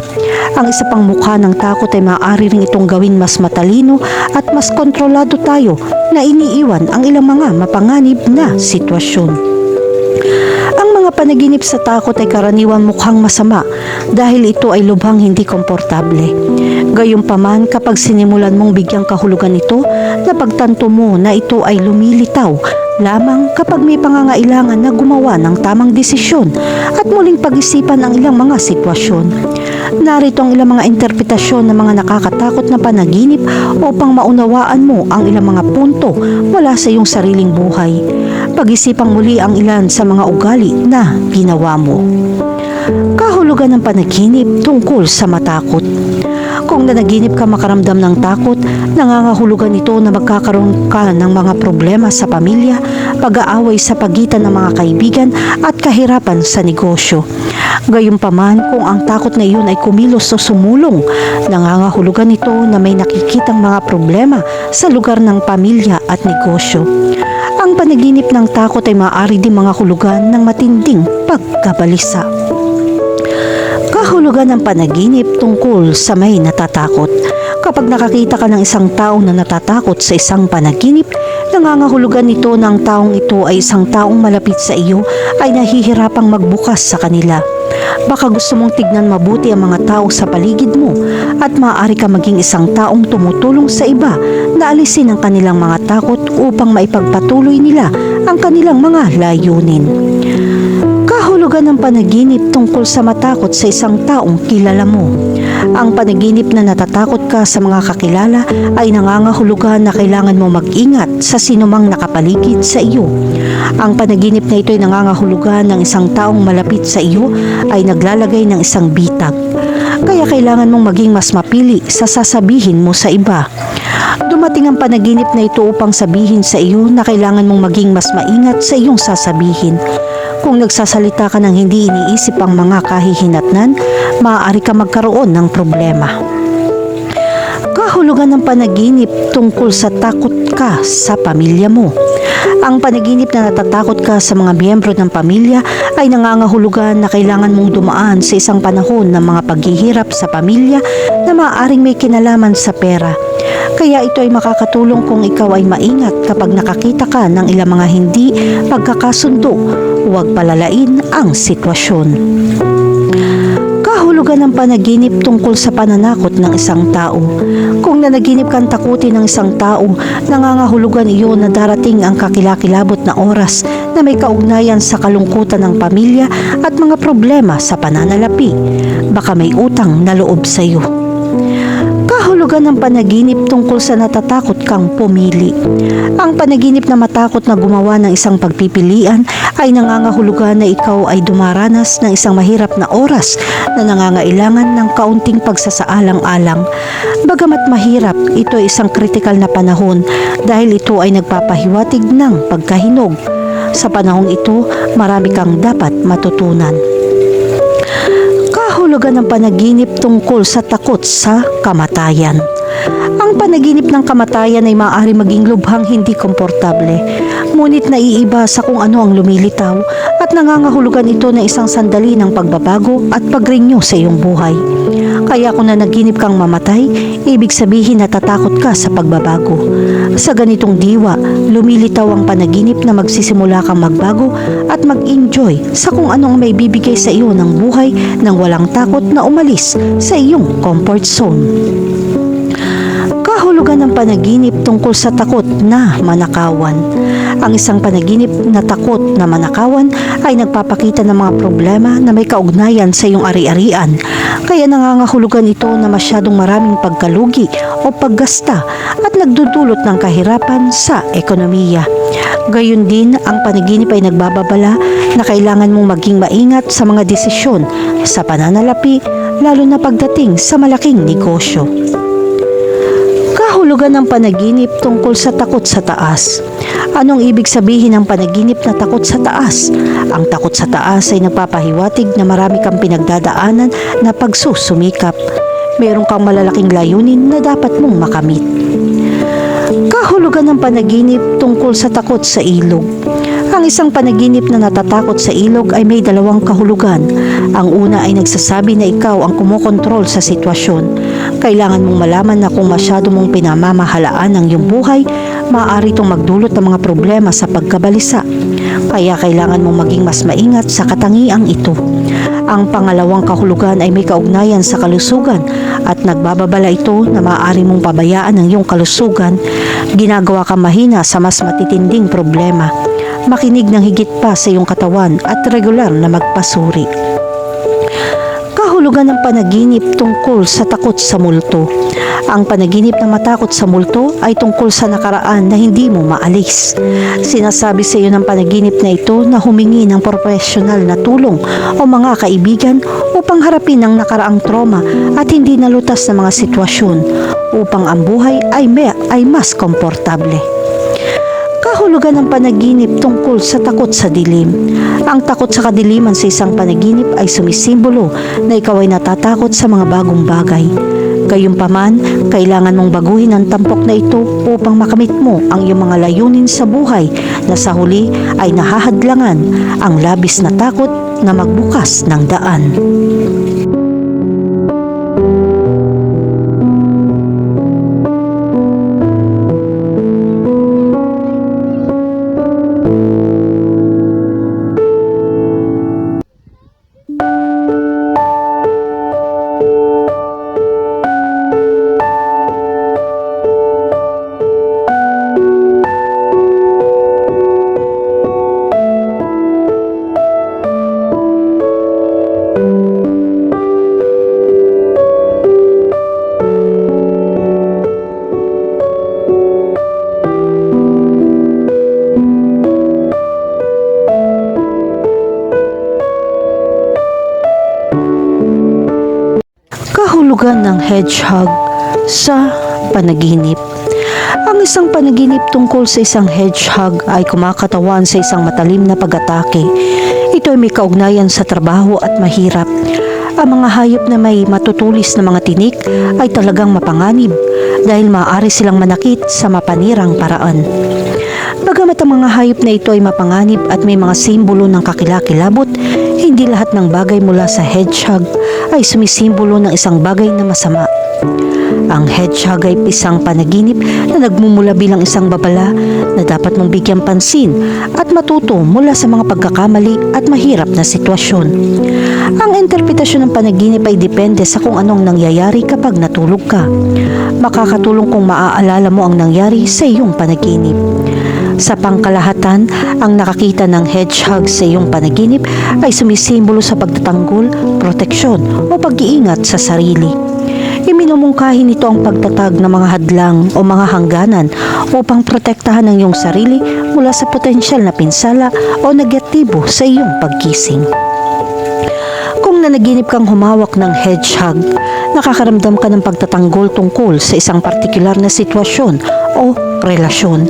A: Ang isa pang mukha ng takot ay maaari ring itong gawin mas matalino at mas kontrolado tayo na iniiwan ang ilang mga mapanganib na sitwasyon. Ang mga panaginip sa takot ay karaniwan mukhang masama dahil ito ay lubhang hindi komportable. Gayunpaman, kapag sinimulan mong bigyang kahulugan ito, napagtanto mo na ito ay lumilitaw lamang kapag may pangangailangan na gumawa ng tamang desisyon at muling pag-isipan ang ilang mga sitwasyon. Narito ang ilang mga interpretasyon ng mga nakakatakot na panaginip upang maunawaan mo ang ilang mga punto mula sa iyong sariling buhay. Pag-isipang muli ang ilan sa mga ugali na ginawa mo. Kahulugan ng panaginip tungkol sa matakot. Kung nanaginip ka makaramdam ng takot, nangangahulugan ito na magkakaroon ka ng mga problema sa pamilya, pag-aaway sa pagitan ng mga kaibigan at kahirapan sa negosyo. Gayunpaman, kung ang takot na iyon ay kumilos o sumulong, nangangahulugan ito na may nakikitang mga problema sa lugar ng pamilya at negosyo. Ang panaginip ng takot ay maaari din mga hulugan ng matinding pagkabalisa. Kahulugan ng panaginip tungkol sa may natatakot. Kapag nakakita ka ng isang tao na natatakot sa isang panaginip, nangangahulugan nito na ang taong ito ay isang taong malapit sa iyo ay nahihirapang magbukas sa kanila. Baka gusto mong tignan mabuti ang mga tao sa paligid mo at maaari ka maging isang taong tumutulong sa iba na alisin ang kanilang mga takot upang maipagpatuloy nila ang kanilang mga layunin. Kahulugan ng panaginip tungkol sa matakot sa isang taong kilala mo. Ang panaginip na natatakot ka sa mga kakilala ay nangangahulugan na kailangan mo mag-ingat sa sinumang nakapaligid sa iyo. Ang panaginip na ito ay nangangahulugan ng isang taong malapit sa iyo ay naglalagay ng isang bitag. Kaya kailangan mong maging mas mapili sa sasabihin mo sa iba. Dumating ang panaginip na ito upang sabihin sa iyo na kailangan mong maging mas maingat sa iyong sasabihin. Kung nagsasalita ka ng hindi iniisip ang mga kahihinatnan, maaari ka magkaroon ng problema. Kahulugan ng panaginip tungkol sa takot ka sa pamilya mo. Ang panaginip na natatakot ka sa mga miyembro ng pamilya ay nangangahulugan na kailangan mong dumaan sa isang panahon ng mga paghihirap sa pamilya na maaaring may kinalaman sa pera. Kaya ito ay makakatulong kung ikaw ay maingat kapag nakakita ka ng ilang mga hindi pagkakasundo. Huwag palalain ang sitwasyon. Kahulugan ng panaginip tungkol sa pananakot ng isang tao. Kung nanaginip kang takutin ng isang tao, nangangahulugan iyon na darating ang kakilakilabot na oras na may kaugnayan sa kalungkutan ng pamilya at mga problema sa pananalapi. Baka may utang na loob sa iyo. Kahulugan ng panaginip tungkol sa natatakot kang pumili. Ang panaginip na matakot na gumawa ng isang pagpipilian ay nangangahulugan na ikaw ay dumaranas ng isang mahirap na oras na nangangailangan ng kaunting pagsasaalang-alang. Bagamat mahirap, ito ay isang kritikal na panahon dahil ito ay nagpapahiwatig ng pagkahinog. Sa panahong ito, marami kang dapat matutunan. Kahulugan ng panaginip tungkol sa takot sa kamatayan. Ang panaginip ng kamatayan ay maaari maging lubhang hindi komportable, ngunit naiiba sa kung ano ang lumilitaw at nangangahulugan ito na isang sandali ng pagbabago at pag-renew sa iyong buhay. Kaya kung nanaginip kang mamatay, ibig sabihin natatakot ka sa pagbabago. Sa ganitong diwa, lumilitaw ang panaginip na magsisimula kang magbago at mag-enjoy sa kung anong may bibigay sa iyo ng buhay nang walang takot na umalis sa iyong comfort zone. Kahulugan ng panaginip tungkol sa takot na manakawan. Ang isang panaginip na takot na manakawan ay nagpapakita ng mga problema na may kaugnayan sa iyong ari-arian. Kaya nangangahulugan ito na masyadong maraming pagkalugi o paggasta at nagdudulot ng kahirapan sa ekonomiya. Gayun din, ang panaginip ay nagbababala na kailangan mong maging maingat sa mga desisyon sa pananalapi, lalo na pagdating sa malaking negosyo. Kahulugan ng panaginip tungkol sa takot sa taas. Anong ibig sabihin ng panaginip na takot sa taas? Ang takot sa taas ay nagpapahiwatig na marami kang pinagdadaanan na pagsusumikap. Meron kang malalaking layunin na dapat mong makamit. Kahulugan ng panaginip tungkol sa takot sa ilog. Ang isang panaginip na natatakot sa ilog ay may dalawang kahulugan. Ang una ay nagsasabi na ikaw ang kumokontrol sa sitwasyon. Kailangan mong malaman na kung masyado mong pinamamahalaan ang iyong buhay, maaari itong magdulot ng mga problema sa pagkabalisa. Kaya kailangan mong maging mas maingat sa katangiang ito. Ang pangalawang kahulugan ay may kaugnayan sa kalusugan at nagbababala ito na maaari mong pabayaan ang iyong kalusugan, ginagawa kang mahina sa mas matitinding problema. Makinig ng higit pa sa iyong katawan at regular na magpasuri. Kahulugan ng panaginip tungkol sa takot sa multo. Ang panaginip na matakot sa multo ay tungkol sa nakaraan na hindi mo maalis. Sinasabi sa iyo ng panaginip na ito na humingi ng profesional na tulong o mga kaibigan upang harapin ang nakaraang trauma at hindi nalutas na mga sitwasyon upang ang buhay ay mas komportable. Kahulugan ng panaginip tungkol sa takot sa dilim. Ang takot sa kadiliman sa isang panaginip ay sumisimbolo na ikaw ay natatakot sa mga bagong bagay. Gayunpaman, kailangan mong baguhin ang tampok na ito upang makamit mo ang iyong mga layunin sa buhay na sa huli ay nahahadlangan ang labis na takot na magbukas ng daan. Kahulugan ng hedgehog sa panaginip. Ang isang panaginip tungkol sa isang hedgehog ay kumakatawan sa isang matalim na pag-atake. Ito ay may kaugnayan sa trabaho at mahirap. Ang mga hayop na may matutulis na mga tinik ay talagang mapanganib dahil maaari silang manakit sa mapanirang paraan. Bagamat ang mga hayop na ito ay mapanganib at may mga simbolo ng kakilakilabot, hindi lahat ng bagay mula sa hedgehog ay sumisimbolo ng isang bagay na masama. Ang hedgehog ay isang panaginip na nagmumula bilang isang babala na dapat mong bigyang pansin at matuto mula sa mga pagkakamali at mahirap na sitwasyon. Ang interpretasyon ng panaginip ay depende sa kung anong nangyayari kapag natulog ka. Makakatulong kung maaalala mo ang nangyari sa iyong panaginip. Sa pangkalahatan, ang nakakita ng hedgehog sa iyong panaginip ay sumisimbolo sa pagtatanggol, proteksyon o pag-iingat sa sarili. Iminumungkahi nito ang pagtatag ng mga hadlang o mga hangganan upang protektahan ang iyong sarili mula sa potensyal na pinsala o negatibo sa iyong pagkising. Kung nanaginip kang humawak ng hedgehog, nakakaramdam ka ng pagtatanggol tungkol sa isang partikular na sitwasyon o relasyon.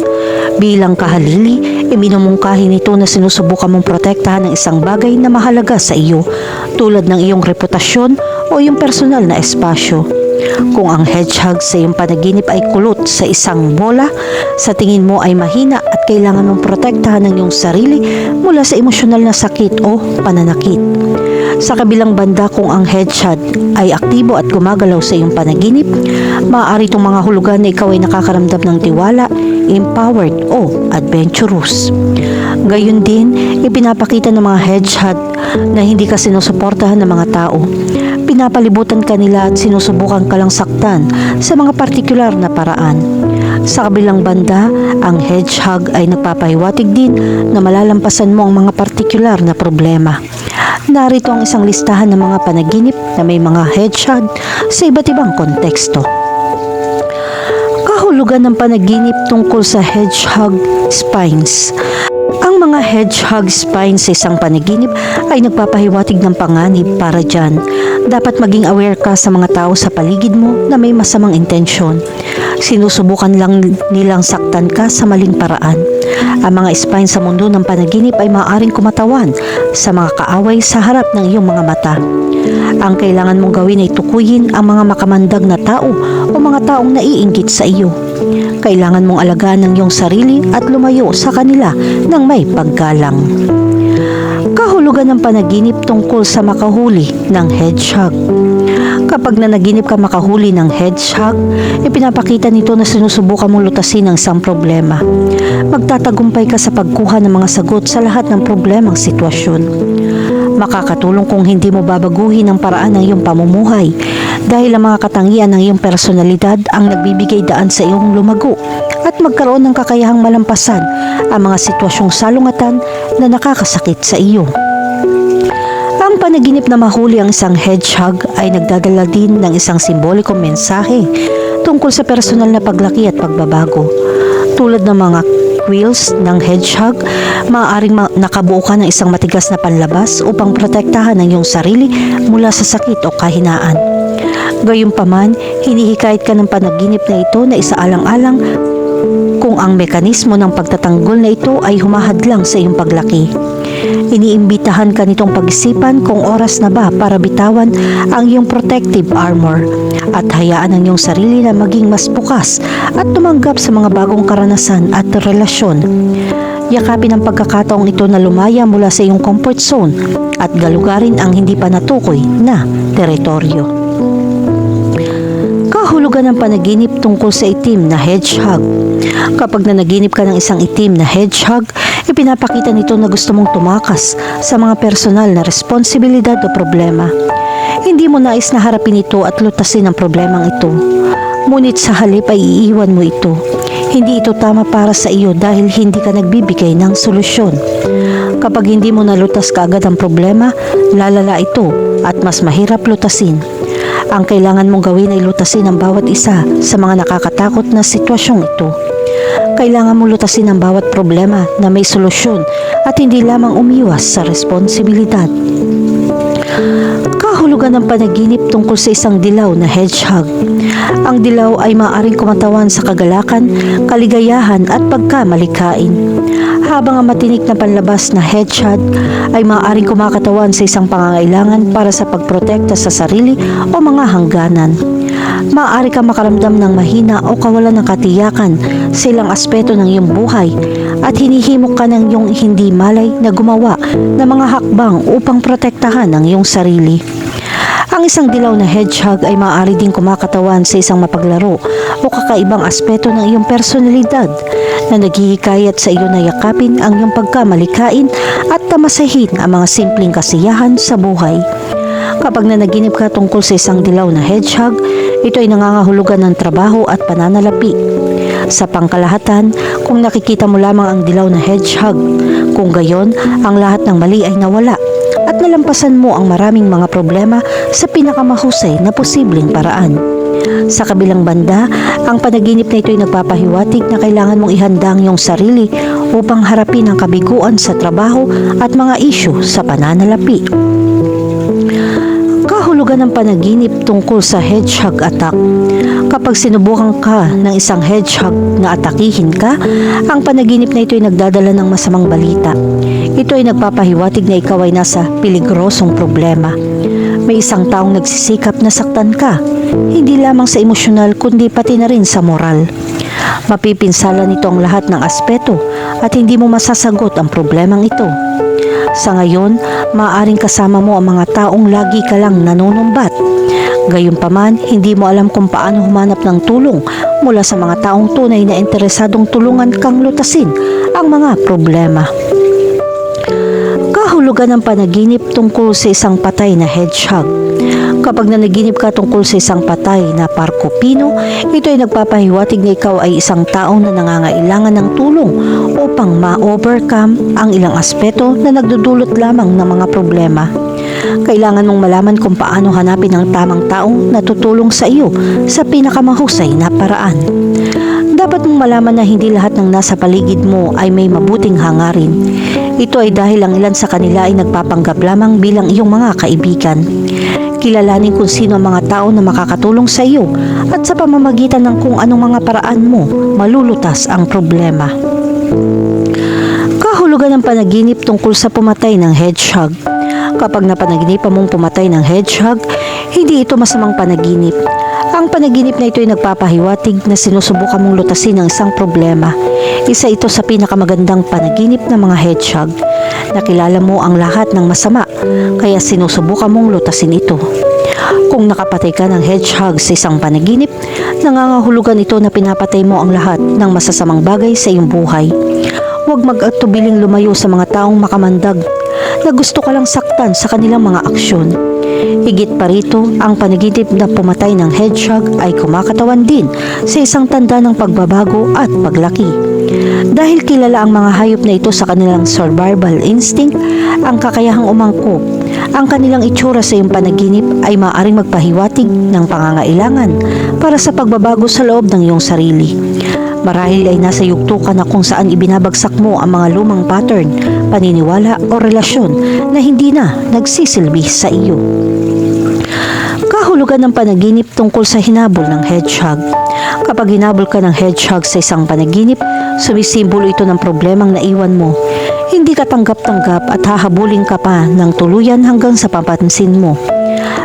A: Bilang kahalili, iminumungkahi nito na sinusubukan mong protektahan ng isang bagay na mahalaga sa iyo, tulad ng iyong reputasyon o iyong personal na espasyo. Kung ang hedgehog sa iyong panaginip ay kulot sa isang bola, sa tingin mo ay mahina at kailangan mong protektahan ng iyong sarili mula sa emosyonal na sakit o pananakit. Sa kabilang banda, kung ang hedgehog ay aktibo at gumagalaw sa iyong panaginip, maaari itong mga hulugan na ikaw ay nakakaramdam ng tiwala, empowered o adventurous. Gayun din, ipinapakita ng mga hedgehog na hindi ka sinusuportahan ng mga tao. Pinapalibutan ka nila at sinusubukan ka lang saktan sa mga partikular na paraan. Sa kabilang banda, ang hedgehog ay nagpapahiwatig din na malalampasan mo ang mga partikular na problema. Narito ang isang listahan ng mga panaginip na may mga hedgehog sa iba't ibang konteksto. Kahulugan ng panaginip tungkol sa hedgehog spines. Ang mga hedgehog spines sa isang panaginip ay nagpapahiwatig ng panganib para dyan. Dapat maging aware ka sa mga tao sa paligid mo na may masamang intensyon. Sinusubukan lang nilang saktan ka sa maling paraan. Ang mga spines sa mundo ng panaginip ay maaaring kumatawan sa mga kaaway sa harap ng iyong mga mata. Ang kailangan mong gawin ay tukuyin ang mga makamandag na tao o mga taong naiinggit sa iyo. Kailangan mong alagaan ang iyong sarili at lumayo sa kanila ng may paggalang. Kahulugan ng panaginip tungkol sa makahuli ng hedgehog. Kapag nanaginip ka makahuli ng hedgehog, ipinapakita nito na sinusubukan mong lutasin ang isang problema. Magtatagumpay ka sa pagkuha ng mga sagot sa lahat ng problemang sitwasyon. Makakatulong kung hindi mo babaguhin ang paraan ng iyong pamumuhay dahil ang mga katangian ng iyong personalidad ang nagbibigay daan sa iyong lumago at magkaroon ng kakayahang malampasan ang mga sitwasyong salungatan na nakakasakit sa iyo. Ang panaginip na mahuli ang isang hedgehog ay nagdadala din ng isang simbolikong mensahe tungkol sa personal na paglaki at pagbabago. Tulad ng mga quills ng hedgehog, maaaring nakabuo ka ng isang matigas na panlabas upang protektahan ang iyong sarili mula sa sakit o kahinaan. Gayunpaman, hinihikayat ka ng panaginip na ito na isaalang-alang kung ang mekanismo ng pagtatanggol na ito ay humahadlang sa iyong paglaki. Iniimbitahan ka nitong pag-isipan kung oras na ba para bitawan ang iyong protective armor at hayaan ang iyong sarili na maging mas bukas at tumanggap sa mga bagong karanasan at relasyon. Yakapin ang pagkakataong ito na lumaya mula sa iyong comfort zone at galugarin ang hindi pa natukoy na teritoryo. Kahulugan ng panaginip tungkol sa itim na hedgehog. Kapag nanaginip ka ng isang itim na hedgehog, ipinapakita nito na gusto mong tumakas sa mga personal na responsibilidad o problema. Hindi mo nais na harapin ito at lutasin ang problemang ito. Ngunit sa halip ay iiwan mo ito. Hindi ito tama para sa iyo dahil hindi ka nagbibigay ng solusyon. Kapag hindi mo nalutas kaagad ang problema, lalala ito at mas mahirap lutasin. Ang kailangan mong gawin ay lutasin ang bawat isa sa mga nakakatakot na sitwasyong ito. Kailangan mong lutasin ang bawat problema na may solusyon at hindi lamang umiwas sa responsibilidad. Kahulugan ng panaginip tungkol sa isang dilaw na hedgehog. Ang dilaw ay maaaring kumatawan sa kagalakan, kaligayahan at pagkamalikain. Habang ang matinik na panlabas na hedgehog ay maaaring kumakatawan sa isang pangangailangan para sa pagprotekta sa sarili o mga hangganan. Maaari kang makaramdam ng mahina o kawalan ng katiyakan sa ilang aspeto ng iyong buhay at hinihimok ka ng iyong hindi malay na gumawa ng mga hakbang upang protektahan ang iyong sarili. Ang isang dilaw na hedgehog ay maaari ding kumakatawan sa isang mapaglaro o kakaibang aspeto ng iyong personalidad na naghihikayat sa iyo na yakapin ang iyong pagkamalikain at tamasahin ang mga simpleng kasiyahan sa buhay. Kapag nanaginip ka tungkol sa isang dilaw na hedgehog, ito ay nangangahulugan ng trabaho at pananalapi. Sa pangkalahatan, kung nakikita mo lamang ang dilaw na hedgehog, kung gayon, ang lahat ng mali ay nawala at nalampasan mo ang maraming mga problema sa pinakamahusay na posibleng paraan. Sa kabilang banda, ang panaginip na ito ay nagpapahiwatig na kailangan mong ihanda ang iyong sarili upang harapin ang kabiguan sa trabaho at mga isyu sa pananalapi. Kahulugan ng panaginip tungkol sa hedgehog attack. Kapag sinubukan ka ng isang hedgehog na atakihin ka, ang panaginip na ito ay nagdadala ng masamang balita. Ito ay nagpapahiwatig na ikaw ay nasa peligrosong problema. May isang taong nagsisikap na saktan ka, hindi lamang sa emosyonal kundi pati na rin sa moral. Mapipinsala nito ang lahat ng aspeto at hindi mo masasagot ang problemang ito. Sa ngayon, maaaring kasama mo ang mga taong lagi ka lang nanunumbat. Gayunpaman, hindi mo alam kung paano humanap ng tulong mula sa mga taong tunay na interesadong tulungan kang lutasin ang mga problema. Kahulugan ng panaginip tungkol sa isang patay na hedgehog. Kapag nanaginip ka tungkol sa isang patay na parkopino, ito ay nagpapahiwatig na ikaw ay isang taong na nangangailangan ng tulong upang ma-overcome ang ilang aspeto na nagdudulot lamang ng mga problema. Kailangan mong malaman kung paano hanapin ang tamang taong na tutulong sa iyo sa pinakamahusay na paraan. Dapat mong malaman na hindi lahat ng nasa paligid mo ay may mabuting hangarin. Ito ay dahil ang ilan sa kanila ay nagpapanggap lamang bilang iyong mga kaibigan. Kilalanin kung sino ang mga tao na makakatulong sa iyo at sa pamamagitan ng kung anong mga paraan mo malulutas ang problema. Kahulugan ng panaginip tungkol sa pumatay ng hedgehog. Kapag napanaginipan mong pumatay ng hedgehog, hindi ito masamang panaginip. Ang panaginip na ito ay nagpapahiwatig na sinusubukan mong lutasin ang isang problema. Isa ito sa pinakamagandang panaginip ng mga hedgehog. Nakilala mo ang lahat ng masama, kaya sinusubukan mong lutasin ito. Kung nakapatay ka ng hedgehog sa isang panaginip, nangangahulugan ito na pinapatay mo ang lahat ng masasamang bagay sa iyong buhay. Huwag mag-atubiling lumayo sa mga taong makamandag na gusto ka lang saktan sa kanilang mga aksyon. Higit pa rito, ang panaginip na pumatay ng hedgehog ay kumakatawan din sa isang tanda ng pagbabago at paglaki. Dahil kilala ang mga hayop na ito sa kanilang survival instinct, ang kakayahang umangkop, ang kanilang itsura sa iyong panaginip ay maaaring magpahiwatig ng pangangailangan para sa pagbabago sa loob ng iyong sarili. Marahil ay nasa yugto ka na kung saan ibinabagsak mo ang mga lumang pattern, paniniwala o relasyon na hindi na nagsisilbi sa iyo. Kahulugan ng panaginip tungkol sa hinabol ng hedgehog. Kapag hinabol ka ng hedgehog sa isang panaginip, sumisimbolo ito ng problemang naiwan mo. Hindi ka tanggap-tanggap at hahabulin ka pa ng tuluyan hanggang sa papansin mo.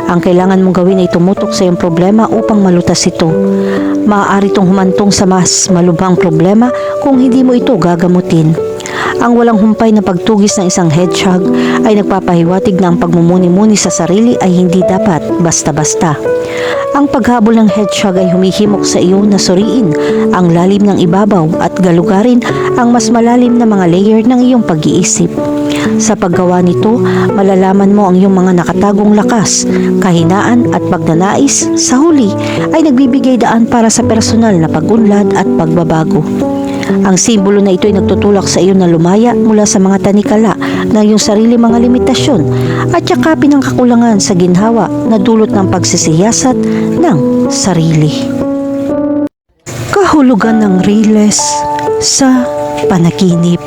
A: Ang kailangan mong gawin ay tumutok sa iyong problema upang malutas ito. Maaari itong humantong sa mas malubhang problema kung hindi mo ito gagamutin. Ang walang humpay na pagtugis ng isang hedgehog ay nagpapahiwatig na ang pagmumuni-muni sa sarili ay hindi dapat basta-basta. Ang paghabol ng hedgehog ay humihimok sa iyo na suriin ang lalim ng ibabaw at galugarin ang mas malalim na mga layer ng iyong pag-iisip. Sa paggawa nito, malalaman mo ang iyong mga nakatagong lakas, kahinaan at pagnanais. Sa huli ay nagbibigay daan para sa personal na pag-unlad at pagbabago. Ang simbolo na ito ay nagtutulak sa iyo na lumaya mula sa mga tanikala ng iyong sarili mga limitasyon at yakapin ang kakulangan sa ginhawa na dulot ng pagsisiyasat ng sarili. Kahulugan ng riles sa panaginip.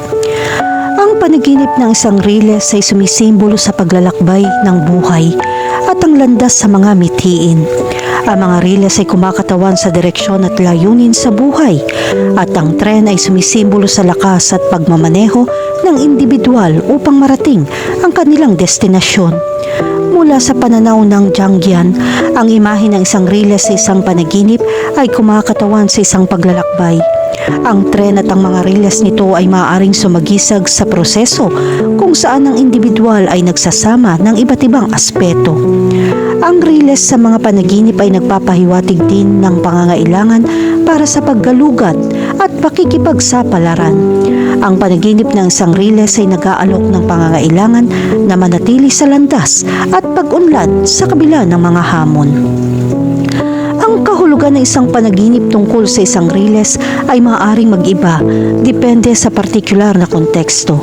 A: Ang panaginip ng isang riles ay sumisimbolo sa paglalakbay ng buhay at ang landas sa mga mithiin. Ang mga riles ay kumakatawan sa direksyon at layunin sa buhay at ang tren ay sumisimbolo sa lakas at pagmamaneho ng individual upang marating ang kanilang destinasyon. Mula sa pananaw ng Jungian, ang imahe ng isang riles sa isang panaginip ay kumakatawan sa isang paglalakbay. Ang tren at ang mga riles nito ay maaaring sumagisag sa proseso kung saan ang individual ay nagsasama ng iba't ibang aspeto. Ang riles sa mga panaginip ay nagpapahiwatig din ng pangangailangan para sa paggalugad at pakikipagsapalaran. Ang panaginip ng isang riles ay nag-aalok ng pangangailangan na manatili sa landas at pag-unlad sa kabila ng mga hamon. Ang kahulugan ng isang panaginip tungkol sa isang riles ay maaaring mag-iba depende sa partikular na konteksto.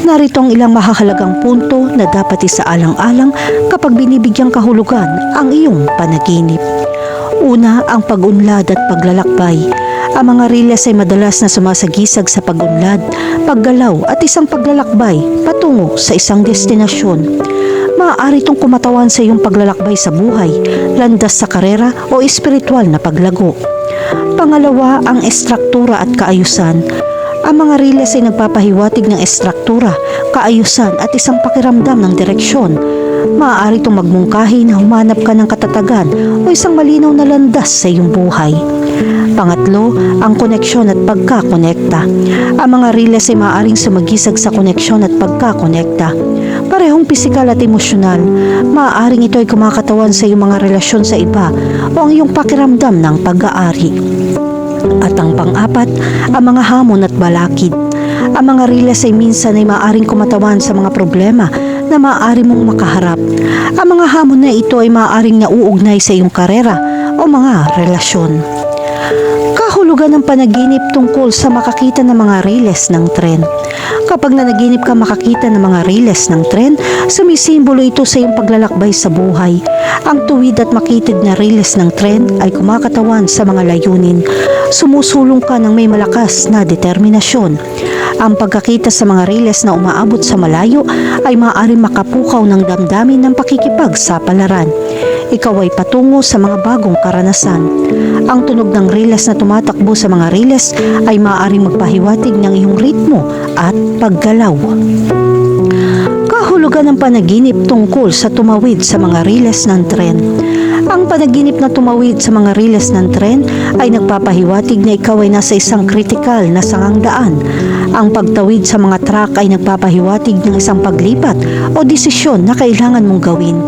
A: Narito ang ilang mahahalagang punto na dapat isaalang-alang kapag binibigyang kahulugan ang iyong panaginip. Una, ang pag-unlad at paglalakbay. Ang mga riles ay madalas na sumasagisag sa pag-unlad, paggalaw at isang paglalakbay patungo sa isang destinasyon. Maaari itong kumatawan sa iyong paglalakbay sa buhay, landas sa karera o espiritual na paglago. Pangalawa, ang estruktura at kaayusan. Ang mga riles ay nagpapahiwatig ng estruktura, kaayusan at isang pakiramdam ng direksyon. Maaari itong magmungkahi na humanap ka ng katatagan o isang malinaw na landas sa iyong buhay. Pangatlo, ang koneksyon at pagkakonekta. Ang mga riles ay maaaring sumagisag sa koneksyon at pagkakonekta. Parehong pisikal at emosyonal, maaaring ito ay kumakatawan sa iyong mga relasyon sa iba o ang iyong pakiramdam ng pag-aari. At ang pang-apat, ang mga hamon at balakid. Ang mga riles ay minsan ay maaaring kumatawan sa mga problema na maaari mong makaharap. Ang mga hamon na ito ay maaaring nauugnay sa iyong karera o mga relasyon. Kahulugan ng panaginip tungkol sa makakita ng mga riles ng tren. Kapag nanaginip ka makakita ng mga riles ng tren, sumisimbolo ito sa iyong paglalakbay sa buhay. Ang tuwid at makitid na riles ng tren ay kumakatawan sa mga layunin. Sumusulong ka ng may malakas na determinasyon. Ang pagkakita sa mga riles na umaabot sa malayo ay maaaring makapukaw ng damdamin ng pakikipagsapalaran. Ikaw ay patungo sa mga bagong karanasan. Ang tunog ng riles na tumatakbo sa mga riles ay maaaring magpahiwatig ng iyong ritmo at paggalaw. Kahulugan ng panaginip tungkol sa tumawid sa mga riles ng tren. Ang panaginip na tumawid sa mga riles ng tren ay nagpapahiwatig na ikaw ay nasa isang kritikal na sangangdaan. Ang pagtawid sa mga track ay nagpapahiwatig ng isang paglipat o desisyon na kailangan mong gawin.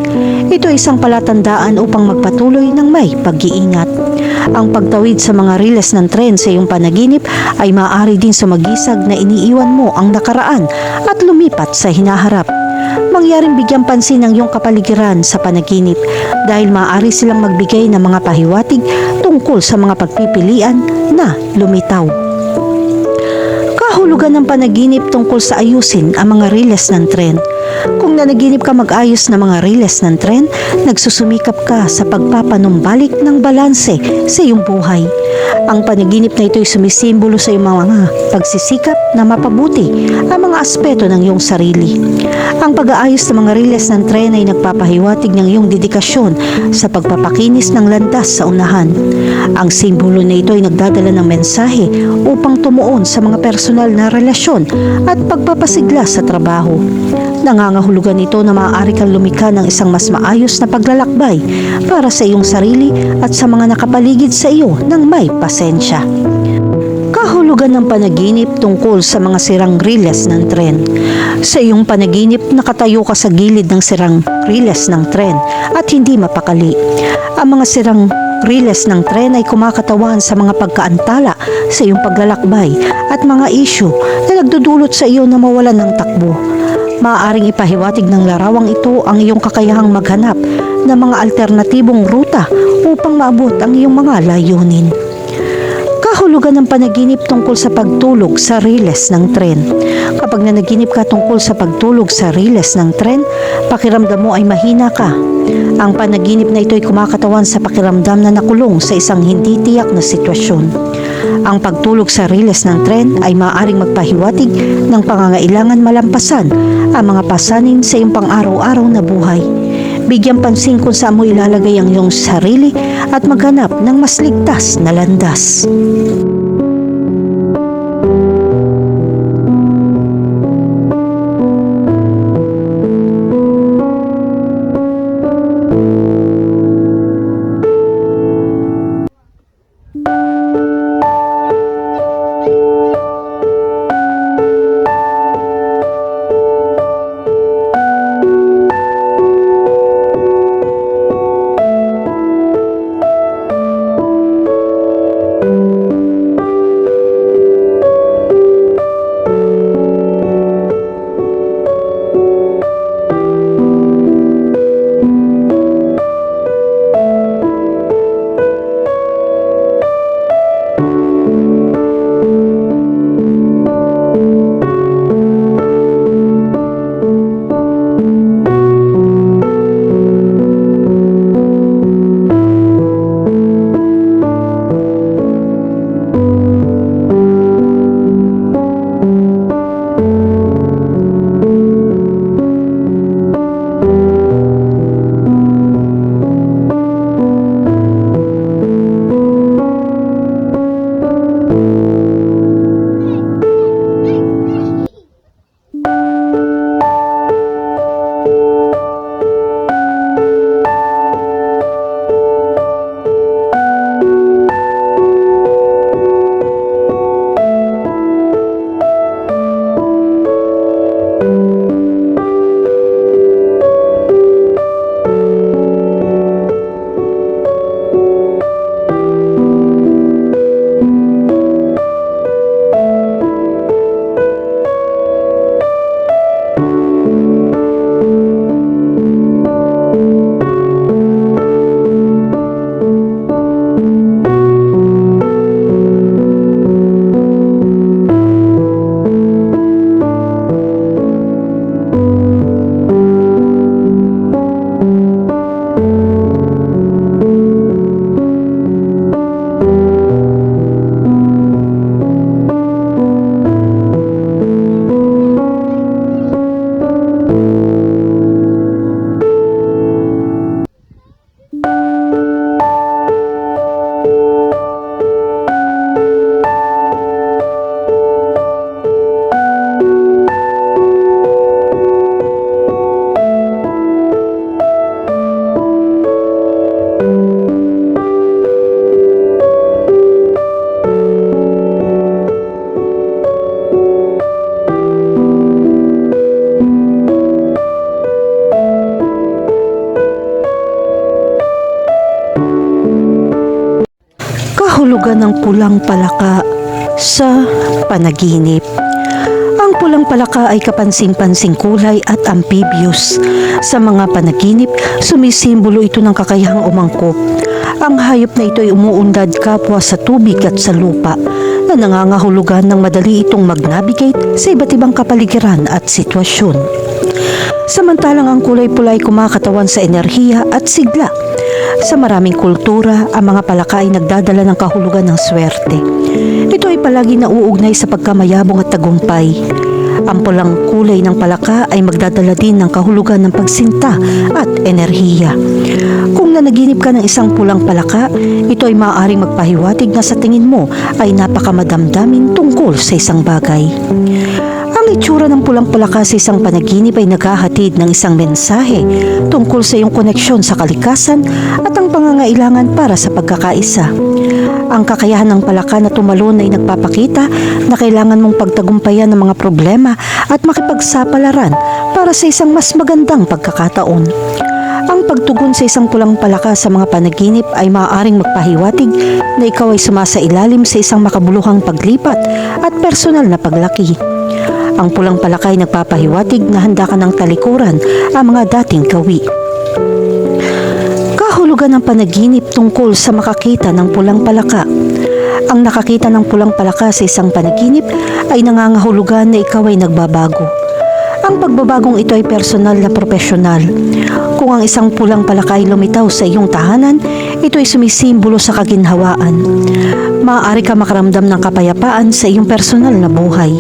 A: Ito ay isang palatandaan upang magpatuloy ng may pag-iingat. Ang pagtawid sa mga riles ng tren sa iyong panaginip ay maaari din sumagisag na iniiwan mo ang nakaraan at lumipat sa hinaharap. Mangyaring bigyan pansin ang iyong kapaligiran sa panaginip dahil maaari silang magbigay ng mga pahiwatig tungkol sa mga pagpipilian na lumitaw. Kahulugan ng panaginip tungkol sa ayusin ang mga riles ng tren. Kung nanaginip ka mag-ayos ng mga riles ng tren, nagsusumikap ka sa pagpapanumbalik ng balanse sa iyong buhay. Ang panaginip na ito ay sumisimbolo sa iyong mga pagsisikap na mapabuti ang mga aspeto ng iyong sarili. Ang pag-aayos ng mga riles ng tren ay nagpapahiwatig ng iyong dedikasyon sa pagpapakinis ng landas sa unahan. Ang simbolo na ito ay nagdadala ng mensahe upang tumuon sa mga personal na relasyon at pagpapasigla sa trabaho. Nangangahulugan ito na maaari kang lumikha ng isang mas maayos na paglalakbay para sa iyong sarili at sa mga nakapaligid sa iyo ng may pasensya. Kahulugan ng panaginip tungkol sa mga sirang riles ng tren. Sa iyong panaginip, nakatayo ka sa gilid ng sirang riles ng tren at hindi mapakali. Ang mga sirang riles ng tren ay kumakatawan sa mga pagkaantala sa iyong paglalakbay at mga issue na nagdudulot sa iyo na mawalan ng takbo. Maaaring ipahiwatig ng larawang ito ang iyong kakayahang maghanap ng mga alternatibong ruta upang maabot ang iyong mga layunin. Kahulugan ng panaginip tungkol sa pagtulog sa riles ng tren. Kapag nanaginip ka tungkol sa pagtulog sa riles ng tren, pakiramdam mo ay mahina ka. Ang panaginip na ito ay kumakatawan sa pakiramdam na nakulong sa isang hindi tiyak na sitwasyon. Ang pagtulog sa riles ng tren ay maaaring magpahiwatig ng pangangailangan malampasan ang mga pasanin sa iyong pang-araw-araw na buhay. Bigyan pansin kung saan mo ilalagay ang iyong sarili at maghanap ng mas ligtas na landas. Kahulugan ng pulang palaka sa panaginip. Ang pulang palaka ay kapansin-pansing kulay at amphibious. Sa mga panaginip, sumisimbolo ito ng kakayahang umangkop. Ang hayop na ito ay umuunlad kapwa sa tubig at sa lupa, na nangangahulugan ng madali itong mag-navigate sa iba't ibang kapaligiran at sitwasyon. Samantalang ang kulay pula ay kumakatawan sa enerhiya at sigla. Sa maraming kultura, ang mga palaka ay nagdadala ng kahulugan ng swerte. Ito ay palagi nauugnay sa pagkamayabong at tagumpay. Ang pulang kulay ng palaka ay magdadala din ng kahulugan ng pagsinta at enerhiya. Kung nanaginip ka ng isang pulang palaka, ito ay maaaring magpahiwatig na sa tingin mo ay napakamadamdamin tungkol sa isang bagay. Ang itsura ng pulang palaka sa isang panaginip ay naghahatid ng isang mensahe tungkol sa iyong koneksyon sa kalikasan at ang pangangailangan para sa pagkakaisa. Ang kakayahan ng palaka na tumalon ay nagpapakita na kailangan mong pagtagumpayan ng mga problema at makipagsapalaran para sa isang mas magandang pagkakataon. Ang pagtugon sa isang pulang palaka sa mga panaginip ay maaaring magpahiwatig na ikaw ay sumasailalim sa isang makabuluhang paglipat at personal na paglaki. Ang pulang palaka ay nagpapahiwatig na handa ka ng talikuran ang mga dating gawi. Kahulugan ng panaginip tungkol sa makakita ng pulang palaka. Ang nakakita ng pulang palaka sa isang panaginip ay nangangahulugan na ikaw ay nagbabago. Ang pagbabagong ito ay personal na profesional. Kung ang isang pulang palaka ay lumitaw sa iyong tahanan, ito ay sumisimbolo sa kaginhawaan. Maaari ka makaramdam ng kapayapaan sa iyong personal na buhay.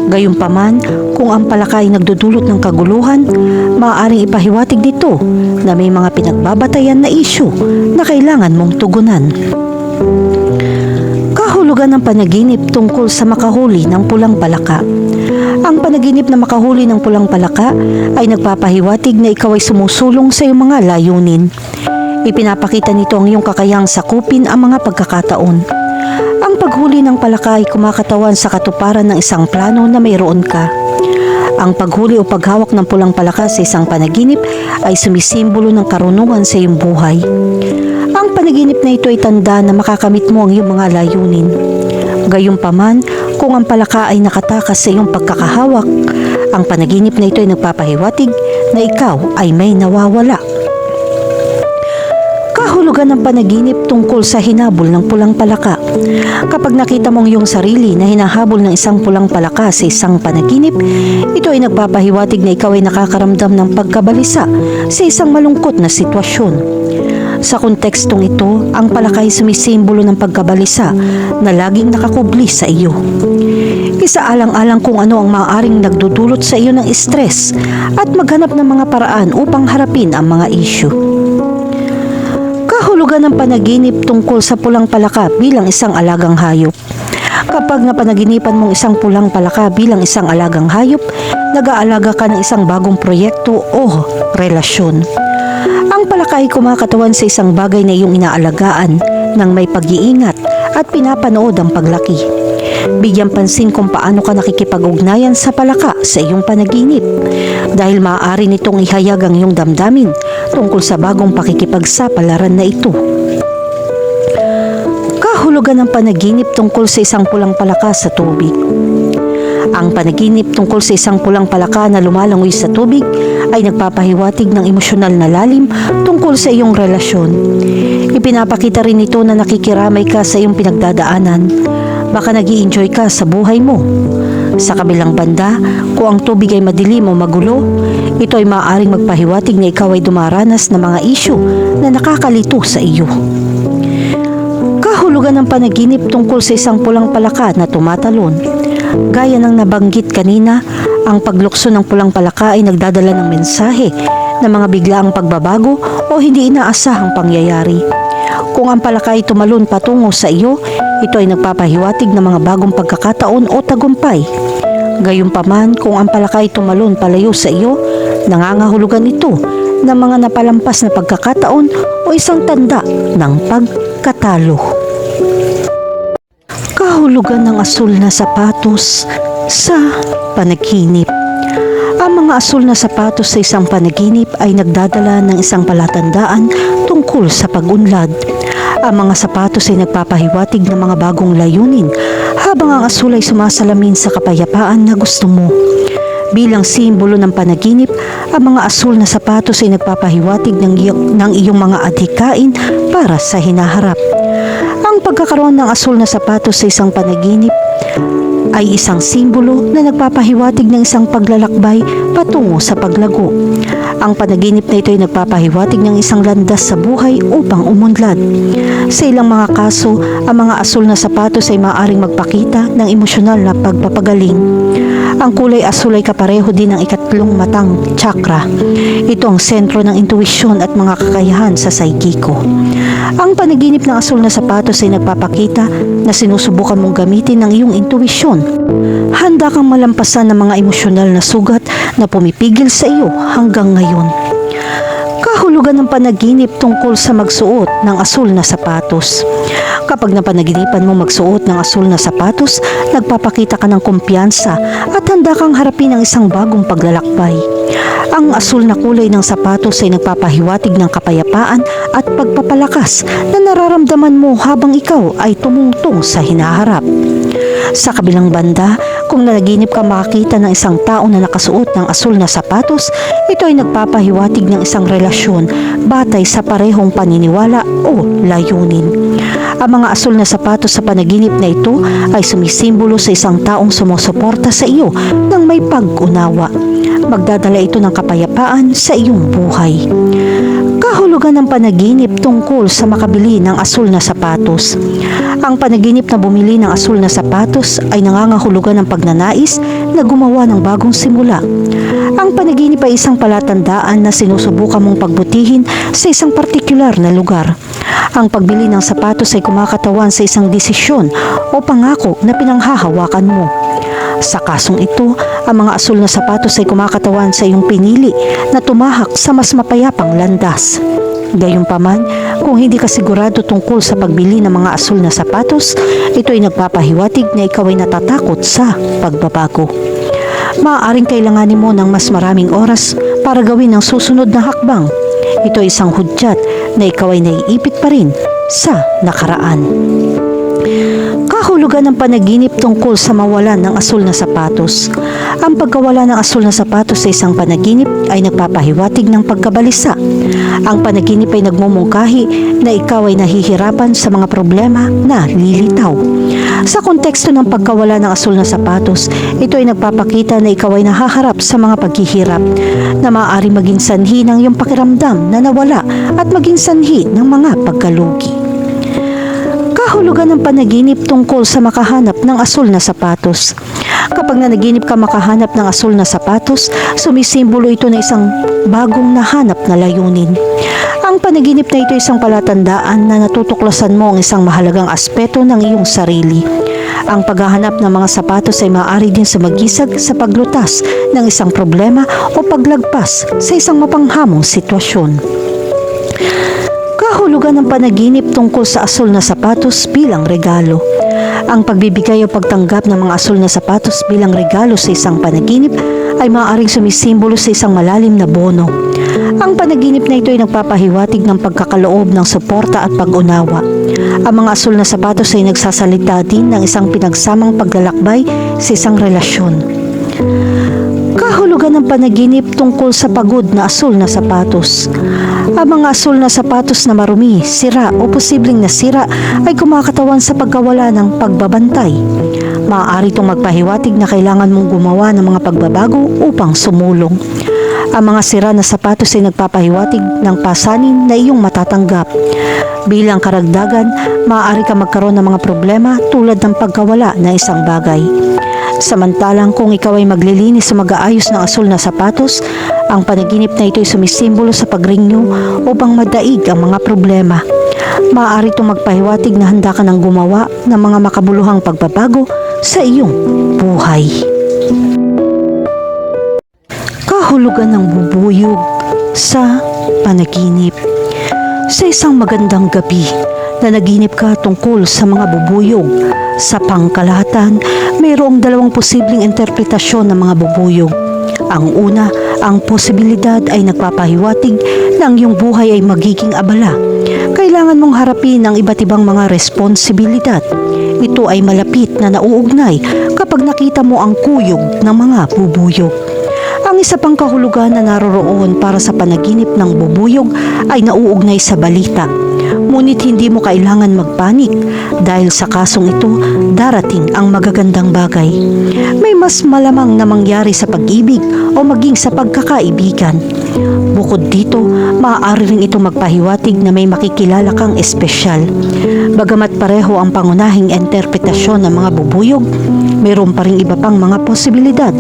A: Gayunpaman, kung ang palaka ay nagdudulot ng kaguluhan, maaaring ipahiwatig dito na may mga pinagbabatayan na issue na kailangan mong tugunan. Kahulugan ng panaginip tungkol sa makahuli ng pulang palaka. Ang panaginip na makahuli ng pulang palaka ay nagpapahiwatig na ikaw ay sumusulong sa iyong mga layunin. Ipinapakita nito ang iyong kakayahang sakupin ang mga pagkakataon. Ang paghuli ng palaka ay kumakatawan sa katuparan ng isang plano na mayroon ka. Ang paghuli o paghawak ng pulang palaka sa isang panaginip ay sumisimbolo ng karunungan sa iyong buhay. Ang panaginip na ito ay tanda na makakamit mo ang iyong mga layunin. Gayunpaman, kung ang palaka ay nakatakas sa iyong pagkakahawak, ang panaginip na ito ay nagpapahiwatig na ikaw ay may nawawala. Kahulugan ng panaginip tungkol sa hinabol ng pulang palaka. Kapag nakita mong iyong sarili na hinahabol ng isang pulang palaka sa isang panaginip, ito ay nagpapahiwatig na ikaw ay nakakaramdam ng pagkabalisa sa isang malungkot na sitwasyon. Sa kontekstong ito, ang palaka ay sumisimbolo ng pagkabalisa na laging nakakubli sa iyo. Isaalang-alang kung ano ang maaaring nagdudulot sa iyo ng stress at maghanap ng mga paraan upang harapin ang mga issue. Kahulugan ng panaginip tungkol sa pulang palaka bilang isang alagang hayop. Kapag napanaginipan mong isang pulang palaka bilang isang alagang hayop, nag-aalaga ka ng isang bagong proyekto o relasyon. Ang palaka ay kumakatawan sa isang bagay na iyong inaalagaan ng may pag-iingat at pinapanood ang paglaki. Bigyan pansin kung paano ka nakikipag-ugnayan sa palaka sa iyong panaginip dahil maaari nitong ihayag ang iyong damdamin tungkol sa bagong pakikipagsapalaran na ito. Kahulugan ng panaginip tungkol sa isang pulang palaka sa tubig. Ang panaginip tungkol sa isang pulang palaka na lumalangoy sa tubig ay nagpapahiwatig ng emosyonal na lalim tungkol sa iyong relasyon. Ipinapakita rin ito na nakikiramay ka sa iyong pinagdadaanan. Baka nag-i-enjoy ka sa buhay mo. Sa kabilang banda, kung ang tubig ay madilim o magulo, ito ay maaaring magpahiwatig na ikaw ay dumaranas ng mga issue na nakakalito sa iyo. Kahulugan ng panaginip tungkol sa isang pulang palaka na tumatalon. Gaya ng nabanggit kanina, ang paglukso ng pulang palaka ay nagdadala ng mensahe na mga biglaang pagbabago o hindi inaasahang pangyayari. Kung ang palaka ay tumalon patungo sa iyo, ito ay nagpapahiwatig ng mga bagong pagkakataon o tagumpay. Gayunpaman, kung ang palaka ay tumalon palayo sa iyo, nangangahulugan ito ng mga napalampas na pagkakataon o isang tanda ng pagkatalo. Kahulugan ng asul na sapatos sa panaginip. Ang mga asul na sapatos sa isang panaginip ay nagdadala ng isang palatandaan tungkol sa pag-unlad. Ang mga sapatos ay nagpapahiwatig ng mga bagong layunin, habang ang asul ay sumasalamin sa kapayapaan na gusto mo. Bilang simbolo ng panaginip, ang mga asul na sapatos ay nagpapahiwatig ng iyong mga adhikain para sa hinaharap. Ang pagkakaroon ng asul na sapatos sa isang panaginip ay isang simbolo na nagpapahiwatig ng isang paglalakbay patungo sa paglago. Ang panaginip na ito ay nagpapahiwatig ng isang landas sa buhay upang umunlad. Sa ilang mga kaso, ang mga asul na sapatos ay maaaring magpakita ng emosyonal na pagpapagaling. Ang kulay asul ay kapareho din ng ikatlong matang chakra. Ito ang sentro ng intuwisyon at mga kakayahan sa saikiko. Ang panaginip ng asul na sapatos ay nagpapakita na sinusubukan mong gamitin ng iyong intuwisyon. Handa kang malampasan ng mga emosyonal na sugat na pumipigil sa iyo hanggang ngayon. Kahulugan ng panaginip tungkol sa magsuot ng asul na sapatos. Kapag napanaginipan mo magsuot ng asul na sapatos, nagpapakita ka ng kumpiyansa at handa kang harapin ang isang bagong paglalakbay. Ang asul na kulay ng sapatos ay nagpapahiwatig ng kapayapaan at pagpapalakas na nararamdaman mo habang ikaw ay tumungtong sa hinaharap. Sa kabilang banda, kung nanaginip ka makakita ng isang tao na nakasuot ng asul na sapatos, ito ay nagpapahiwatig ng isang relasyon batay sa parehong paniniwala o layunin. Ang mga asul na sapatos sa panaginip na ito ay sumisimbolo sa isang taong sumusuporta sa iyo ng may pag-unawa. Magdadala ito ng kapayapaan sa iyong buhay. Kahulugan ng panaginip tungkol sa makabili ng asul na sapatos. Ang panaginip na bumili ng asul na sapatos ay nangangahulugan ng pagnanais na gumawa ng bagong simula. Ang panaginip ay isang palatandaan na sinusubukan mong pagbutihin sa isang partikular na lugar. Ang pagbili ng sapatos ay kumakatawan sa isang desisyon o pangako na pinanghahawakan mo. Sa kasong ito, ang mga asul na sapatos ay kumakatawan sa iyong pinili na tumahak sa mas mapayapang landas. Gayunpaman, kung hindi ka sigurado tungkol sa pagbili ng mga asul na sapatos, ito ay nagpapahiwatig na ikaw ay natatakot sa pagbabago. Maaaring kailanganin mo ng mas maraming oras para gawin ang susunod na hakbang. Ito ay isang hudyat na ikaw ay naiipit pa rin sa nakaraan. Kahulugan ng panaginip tungkol sa mawalan ng asul na sapatos. Ang pagkawala ng asul na sapatos sa isang panaginip ay nagpapahiwatig ng pagkabalisa. Ang panaginip ay nagmumungkahi na ikaw ay nahihirapan sa mga problema na lilitaw. Sa konteksto ng pagkawala ng asul na sapatos, ito ay nagpapakita na ikaw ay nahaharap sa mga paghihirap na maaari maging sanhi ng iyong pakiramdam na nawala at maging sanhi ng mga pagkalugi. Kahulugan ng panaginip tungkol sa makahanap ng asul na sapatos. Kapag nanaginip ka makahanap ng asul na sapatos, sumisimbolo ito na isang bagong nahanap na layunin. Ang panaginip na ito ay isang palatandaan na natutuklasan mo ang isang mahalagang aspeto ng iyong sarili. Ang paghahanap ng mga sapatos ay maaari din sumagisag sa paglutas ng isang problema o paglagpas sa isang mapanghamong sitwasyon. Kahulugan ng panaginip tungkol sa asul na sapatos bilang regalo. Ang pagbibigay o pagtanggap ng mga asul na sapatos bilang regalo sa isang panaginip ay maaaring sumisimbolo sa isang malalim na bono. Ang panaginip na ito ay nagpapahiwatig ng pagkakaloob ng suporta at pag-unawa. Ang mga asul na sapatos ay nagsasalita din ng isang pinagsamang paglalakbay sa isang relasyon. Kahulugan ng panaginip tungkol sa pagod na asul na sapatos. Ang mga asul na sapatos na marumi, sira o posibleng nasira ay kumakatawan sa pagkawala ng pagbabantay. Maaari itong magpahiwatig na kailangan mong gumawa ng mga pagbabago upang sumulong. Ang mga sira na sapatos ay nagpapahiwatig ng pasanin na iyong matatanggap. Bilang karagdagan, maaari ka magkaroon ng mga problema tulad ng pagkawala ng isang bagay. Samantalang kung ikaw ay maglilinis o mag-aayos ng asul na sapatos, ang panaginip na ito ay sumisimbolo sa pagrenew upang madaig ang mga problema. Maaari itong magpahiwatig na handa ka ng gumawa ng mga makabuluhang pagbabago sa iyong buhay. Kahulugan ng bubuyog sa panaginip. Sa isang magandang gabi, nanaginip ka tungkol sa mga bubuyog. Sa pangkalahatan, mayroong dalawang posibleng interpretasyon ng mga bubuyog. Ang una, ang posibilidad ay nagpapahiwatig na ang iyong buhay ay magiging abala. Kailangan kailangan mong harapin ang iba't ibang mga responsibilidad. Ito ay malapit na nauugnay kapag nakita mo ang kuyog ng mga bubuyog. Ang isa pang kahulugan na naroroon para sa panaginip ng bubuyog ay nauugnay sa balita. Ngunit hindi mo kailangan magpanik dahil sa kasong ito darating ang magagandang bagay. May mas malamang na mangyari sa pag-ibig o maging sa pagkakaibigan. Bukod dito, maaari rin ito magpahiwatig na may makikilala kang espesyal. Bagamat pareho ang pangunahing interpretasyon ng mga bubuyog, mayroon pa rin iba pang mga posibilidad.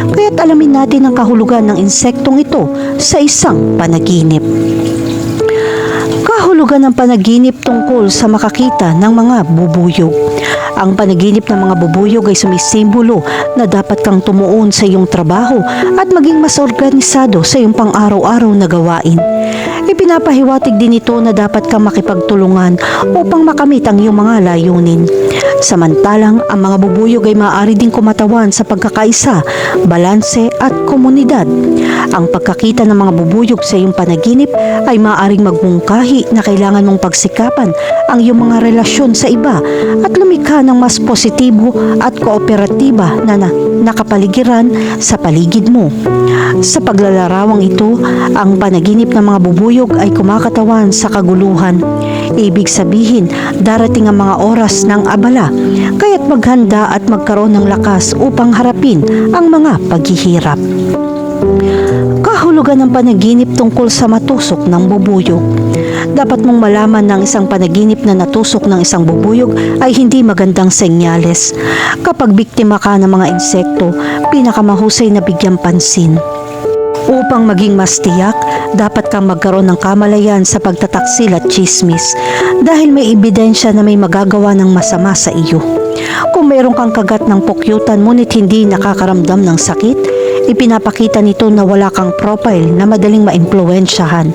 A: Kaya't alamin natin ang kahulugan ng insektong ito sa isang panaginip. Kahulugan ng panaginip tungkol sa makakita ng mga bubuyog. Ang panaginip ng mga bubuyog ay sumisimbolo na dapat kang tumuon sa iyong trabaho at maging mas organisado sa iyong pang-araw-araw na gawain. Ipinapahiwatig din ito na dapat kang makipagtulungan upang makamit ang iyong mga layunin. Samantalang ang mga bubuyog ay maaari ding kumatawan sa pagkakaisa, balanse at komunidad. Ang pagkakita ng mga bubuyog sa iyong panaginip ay maaaring magmungkahi na kailangan mong pagsikapan ang iyong mga relasyon sa iba at lumikha ng mas positibo at kooperatiba na nakapaligiran sa paligid mo. Sa paglalarawang ito, ang panaginip ng mga bubuyog ay kumakatawan sa kaguluhan. Ibig sabihin, darating ang mga oras ng abala, kaya't maghanda at magkaroon ng lakas upang harapin ang mga paghihirap. Kahulugan ng panaginip tungkol sa matusok ng bubuyog. Dapat mong malaman na ang isang panaginip na natusok ng isang bubuyog ay hindi magandang senyales. Kapag biktima ka ng mga insekto, pinakamahusay na bigyang pansin. Upang maging mas tiyak, dapat kang magkaroon ng kamalayan sa pagtataksil at chismis dahil may ebidensya na may magagawa ng masama sa iyo. Kung mayroon kang kagat ng pukyutan ngunit hindi nakakaramdam ng sakit, ipinapakita nito na wala kang profile na madaling maimpluwensyahan.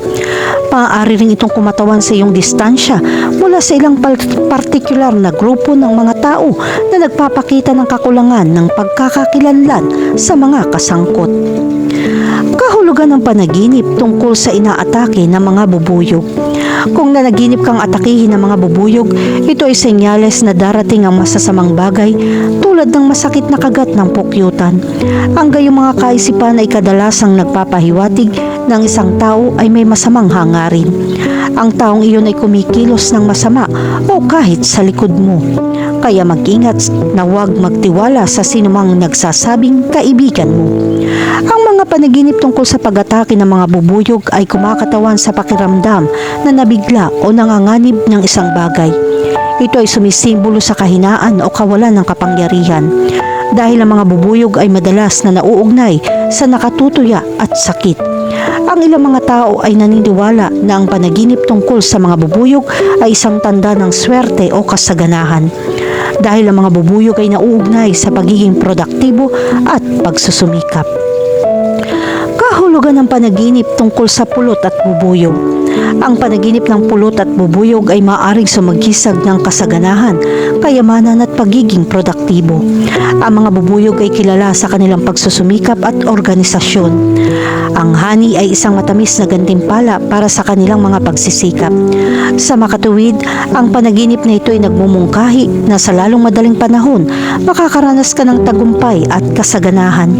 A: Maaari rin itong kumatawan sa iyong distansya mula sa ilang partikular na grupo ng mga tao na nagpapakita ng kakulangan ng pagkakakilanlan sa mga kasangkot. Kahulugan ng panaginip tungkol sa inaatake ng mga bubuyog. Kung nanaginip kang atakihin ng mga bubuyog, ito ay senyales na darating ang masasamang bagay tulad ng masakit na kagat ng pukyutan. Ang gayong mga kaisipan ay kadalasang nagpapahiwatig ng isang tao ay may masamang hangarin. Ang taong iyon ay kumikilos ng masama o kahit sa likod mo. Kaya mag-ingat na huwag magtiwala sa sinumang nagsasabing kaibigan mo. Ang mga panaginip tungkol sa pag-atake ng mga bubuyog ay kumakatawan sa pakiramdam na nabigla o nanganganib ng isang bagay. Ito ay sumisimbolo sa kahinaan o kawalan ng kapangyarihan dahil ang mga bubuyog ay madalas na nauugnay sa nakatutuya at sakit. Ang ilang mga tao ay naniniwala na ang panaginip tungkol sa mga bubuyog ay isang tanda ng swerte o kasaganahan dahil ang mga bubuyog ay nauugnay sa pagiging produktibo at pagsusumikap. Kahulugan ng panaginip tungkol sa pulot at bubuyog. Ang panaginip ng pulot at bubuyog ay maaaring sumagisag ng kasaganahan, kayamanan at pagiging produktibo. Ang mga bubuyog ay kilala sa kanilang pagsusumikap at organisasyon. Ang hani ay isang matamis na gantimpala para sa kanilang mga pagsisikap. Sa makatuwid, ang panaginip na ito ay nagmumungkahi na sa lalong madaling panahon, makakaranas ka ng tagumpay at kasaganahan.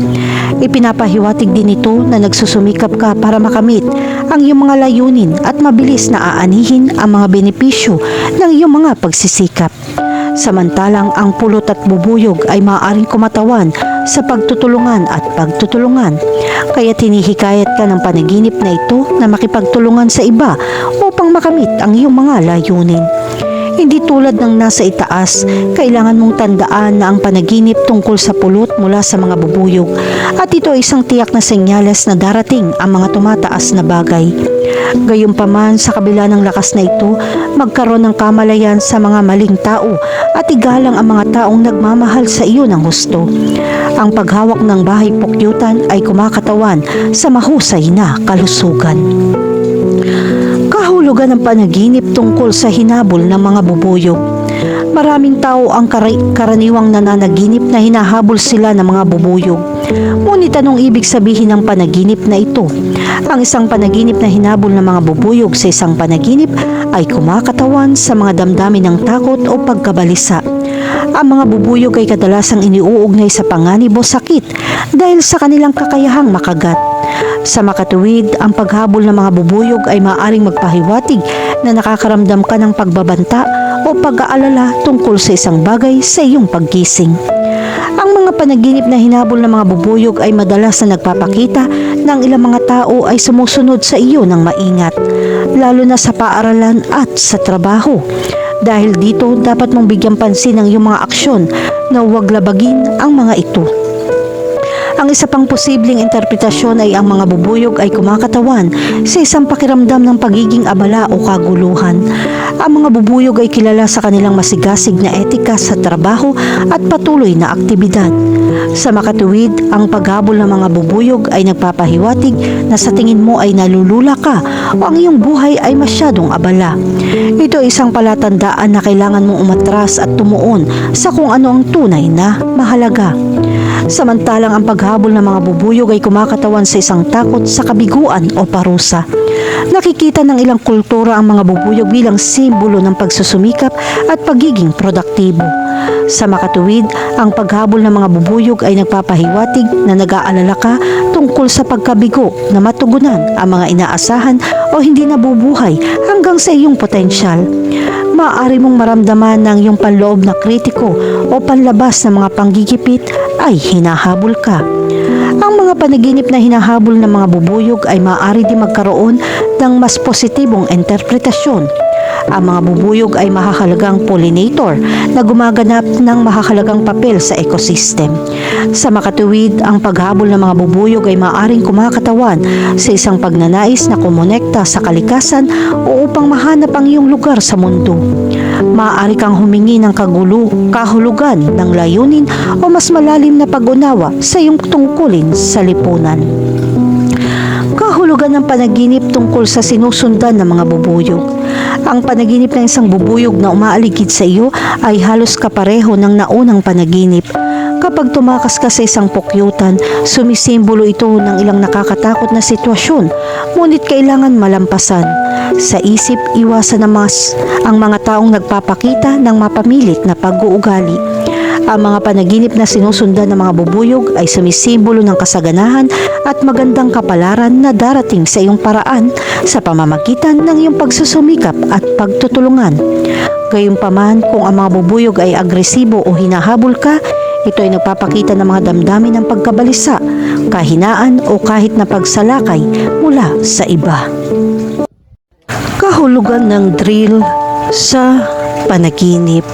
A: Ipinapahiwatig din ito na nagsusumikap ka para makamit ang iyong mga layunin at mabilis na aanihin ang mga benepisyo ng iyong mga pagsisikap. Samantalang ang pulot at bubuyog ay maaaring kumatawan sa pagtutulungan at pagtutulungan. Kaya tinihikayat ka ng panaginip na ito na makipagtulungan sa iba upang makamit ang iyong mga layunin. Hindi tulad ng nasa itaas, kailangan mong tandaan na ang panaginip tungkol sa pulot mula sa mga bubuyog at ito ay isang tiyak na senyales na darating ang mga tumataas na bagay. Gayunpaman, sa kabila ng lakas na ito, magkaroon ng kamalayan sa mga maling tao at igalang ang mga taong nagmamahal sa iyo ng husto. Ang paghawak ng bahay pukyutan ay kumakatawan sa mahusay na kalusugan. Kahulugan ng panaginip tungkol sa hinabol ng mga bubuyog. Maraming tao ang karaniwang nananaginip na hinahabol sila ng mga bubuyog. Ngunit anong ibig sabihin ng panaginip na ito? Ang isang panaginip na hinabol ng mga bubuyog sa isang panaginip ay kumakatawan sa mga damdamin ng takot o pagkabalisa. Ang mga bubuyog ay kadalasang iniuugnay sa panganib o sakit dahil sa kanilang kakayahang makagat. Sa makatuwid, ang paghabol ng mga bubuyog ay maaaring magpahiwatig na nakakaramdam ka ng pagbabanta o pag-aalala tungkol sa isang bagay sa iyong paggising. Ang mga panaginip na hinabol ng mga bubuyog ay madalas na nagpapakita na ang ilang mga tao ay sumusunod sa iyo ng maingat, lalo na sa paaralan at sa trabaho. Dahil dito, dapat mong bigyang pansin ang iyong mga aksyon na huwag labagin ang mga ito. Ang isa pang posibleng interpretasyon ay ang mga bubuyog ay kumakatawan sa isang pakiramdam ng pagiging abala o kaguluhan. Ang mga bubuyog ay kilala sa kanilang masigasig na etika sa trabaho at patuloy na aktibidad. Sa makatuwid, ang paghabol ng mga bubuyog ay nagpapahiwatig na sa tingin mo ay nalulula ka o ang iyong buhay ay masyadong abala. Ito ay isang palatandaan na kailangan mong umatras at tumuon sa kung ano ang tunay na mahalaga. Samantalang ang paghabol ng mga bubuyog ay kumakatawan sa isang takot sa kabiguan o parusa. Nakikita ng ilang kultura ang mga bubuyog bilang simbolo ng pagsusumikap at pagiging produktibo. Sa makatuwid, ang paghabol ng mga bubuyog ay nagpapahiwatig na nag-aalala ka tungkol sa pagkabigo na matugunan ang mga inaasahan o hindi nabubuhay hanggang sa iyong potensyal. Maaari mong maramdaman ng iyong panloob na kritiko o panlabas ng mga panggigipit ay hinahabol ka. Ang mga panaginip na hinahabol ng mga bubuyog ay maaari din magkaroon ng mas positibong interpretasyon. Ang mga bubuyog ay mahahalagang pollinator na gumaganap ng mahahalagang papel sa ecosystem. Sa makatuwid, ang paghabol ng mga bubuyog ay maaaring kumakatawan sa isang pagnanais na kumonekta sa kalikasan o upang mahanap ang iyong lugar sa mundo. Maaari kang humingi ng kahulugan ng layunin o mas malalim na pag-unawa sa iyong tungkulin sa lipunan. Kahulugan ng panaginip tungkol sa sinusundan ng mga bubuyog. Ang panaginip ng isang bubuyog na umaaligid sa iyo ay halos kapareho ng naunang panaginip. Kapag tumakas ka sa isang pukyutan, sumisimbolo ito ng ilang nakakatakot na sitwasyon, ngunit kailangan malampasan. Sa isip, iwasan na ang mga taong nagpapakita ng mapamilit na pag-uugali. Ang mga panaginip na sinusundan ng mga bubuyog ay sumisimbolo ng kasaganahan at magandang kapalaran na darating sa iyong paraan sa pamamagitan ng iyong pagsusumikap at pagtutulungan. Gayunpaman, kung ang mga bubuyog ay agresibo o hinahabol ka, ito ay nagpapakita ng mga damdamin ng pagkabalisa, kahinaan o kahit na pagsalakay mula sa iba. Kahulugan ng drill sa panaginip.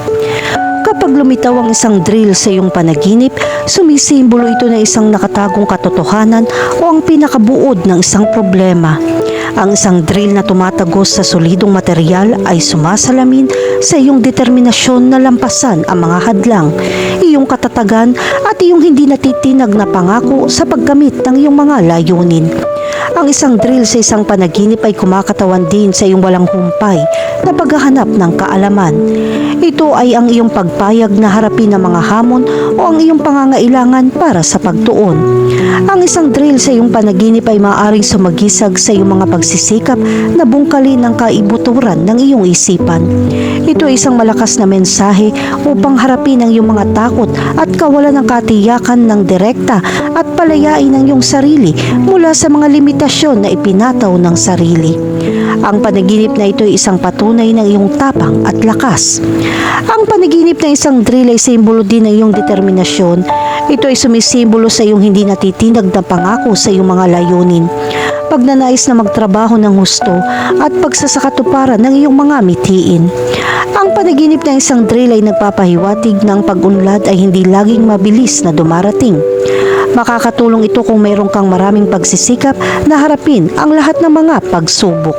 A: Kapag lumitaw ang isang drill sa iyong panaginip, sumisimbolo ito na isang nakatagong katotohanan o ang pinakabuod ng isang problema. Ang isang drill na tumatagos sa solidong material ay sumasalamin sa iyong determinasyon na lampasan ang mga hadlang, iyong katatagan at iyong hindi natitinag na pangako sa paggamit ng iyong mga layunin. Ang isang drill sa isang panaginip ay kumakatawan din sa iyong walang humpay na paghahanap ng kaalaman. Ito ay ang iyong pagpayag na harapin ang mga hamon o ang iyong pangangailangan para sa pagtuon. Ang isang drill sa iyong panaginip ay maaaring sumagisag sa iyong mga pagsisikap na bungkalin ang kaibuturan ng iyong isipan. Ito ay isang malakas na mensahe upang harapin ang iyong mga takot at kawalan ng katiyakan ng direkta at palayain ang iyong sarili mula sa mga limitasyon na ipinataw ng sarili. Ang panaginip na ito ay isang patunay ng iyong tapang at lakas. Ang panaginip ng isang drill ay simbolo din ng iyong determinasyon. Ito ay sumisimbolo sa iyong hindi natitinag na pangako sa iyong mga layunin, pagnanais na magtrabaho ng husto at pagsasakatuparan ng iyong mga mithiin. Ang panaginip ng isang drill ay nagpapahiwatig na ang pag-unlad ay hindi laging mabilis na dumarating. Makakatulong ito kung mayroon kang maraming pagsisikap na harapin ang lahat ng mga pagsubok.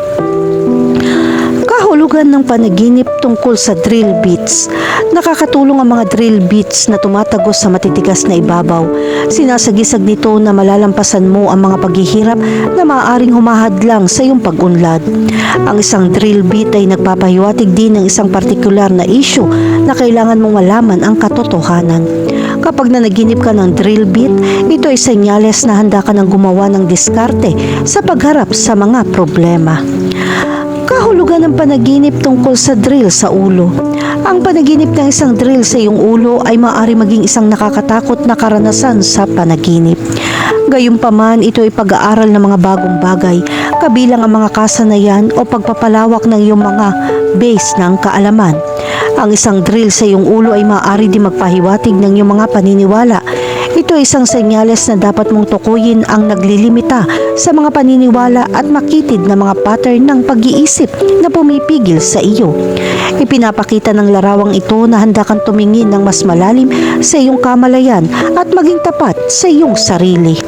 A: Kahulugan ng panaginip tungkol sa drill bits. Nakakatulong ang mga drill bits na tumatagos sa matitigas na ibabaw. Sinasagisag nito na malalampasan mo ang mga paghihirap na maaaring humahadlang sa iyong pag-unlad. Ang isang drill bit ay nagpapahiwatig din ng isang partikular na issue na kailangan mong malaman ang katotohanan. Kapag nanaginip ka ng drill bit, ito ay senyales na handa ka ng gumawa ng diskarte sa pagharap sa mga problema. Kahulugan ng panaginip tungkol sa drill sa ulo. Ang panaginip ng isang drill sa iyong ulo ay maaari maging isang nakakatakot na karanasan sa panaginip. Gayunpaman, ito ay pag-aaral ng mga bagong bagay, kabilang ang mga kasanayan o pagpapalawak ng iyong mga base ng kaalaman. Ang isang drill sa iyong ulo ay maaari din magpahiwatig ng iyong mga paniniwala. Ito ay isang senyales na dapat mong tukuyin ang naglilimita sa mga paniniwala at makitid na mga pattern ng pag-iisip na pumipigil sa iyo. Ipinapakita ng larawang ito na handa kang tumingin ng mas malalim sa iyong kamalayan at maging tapat sa iyong sarili.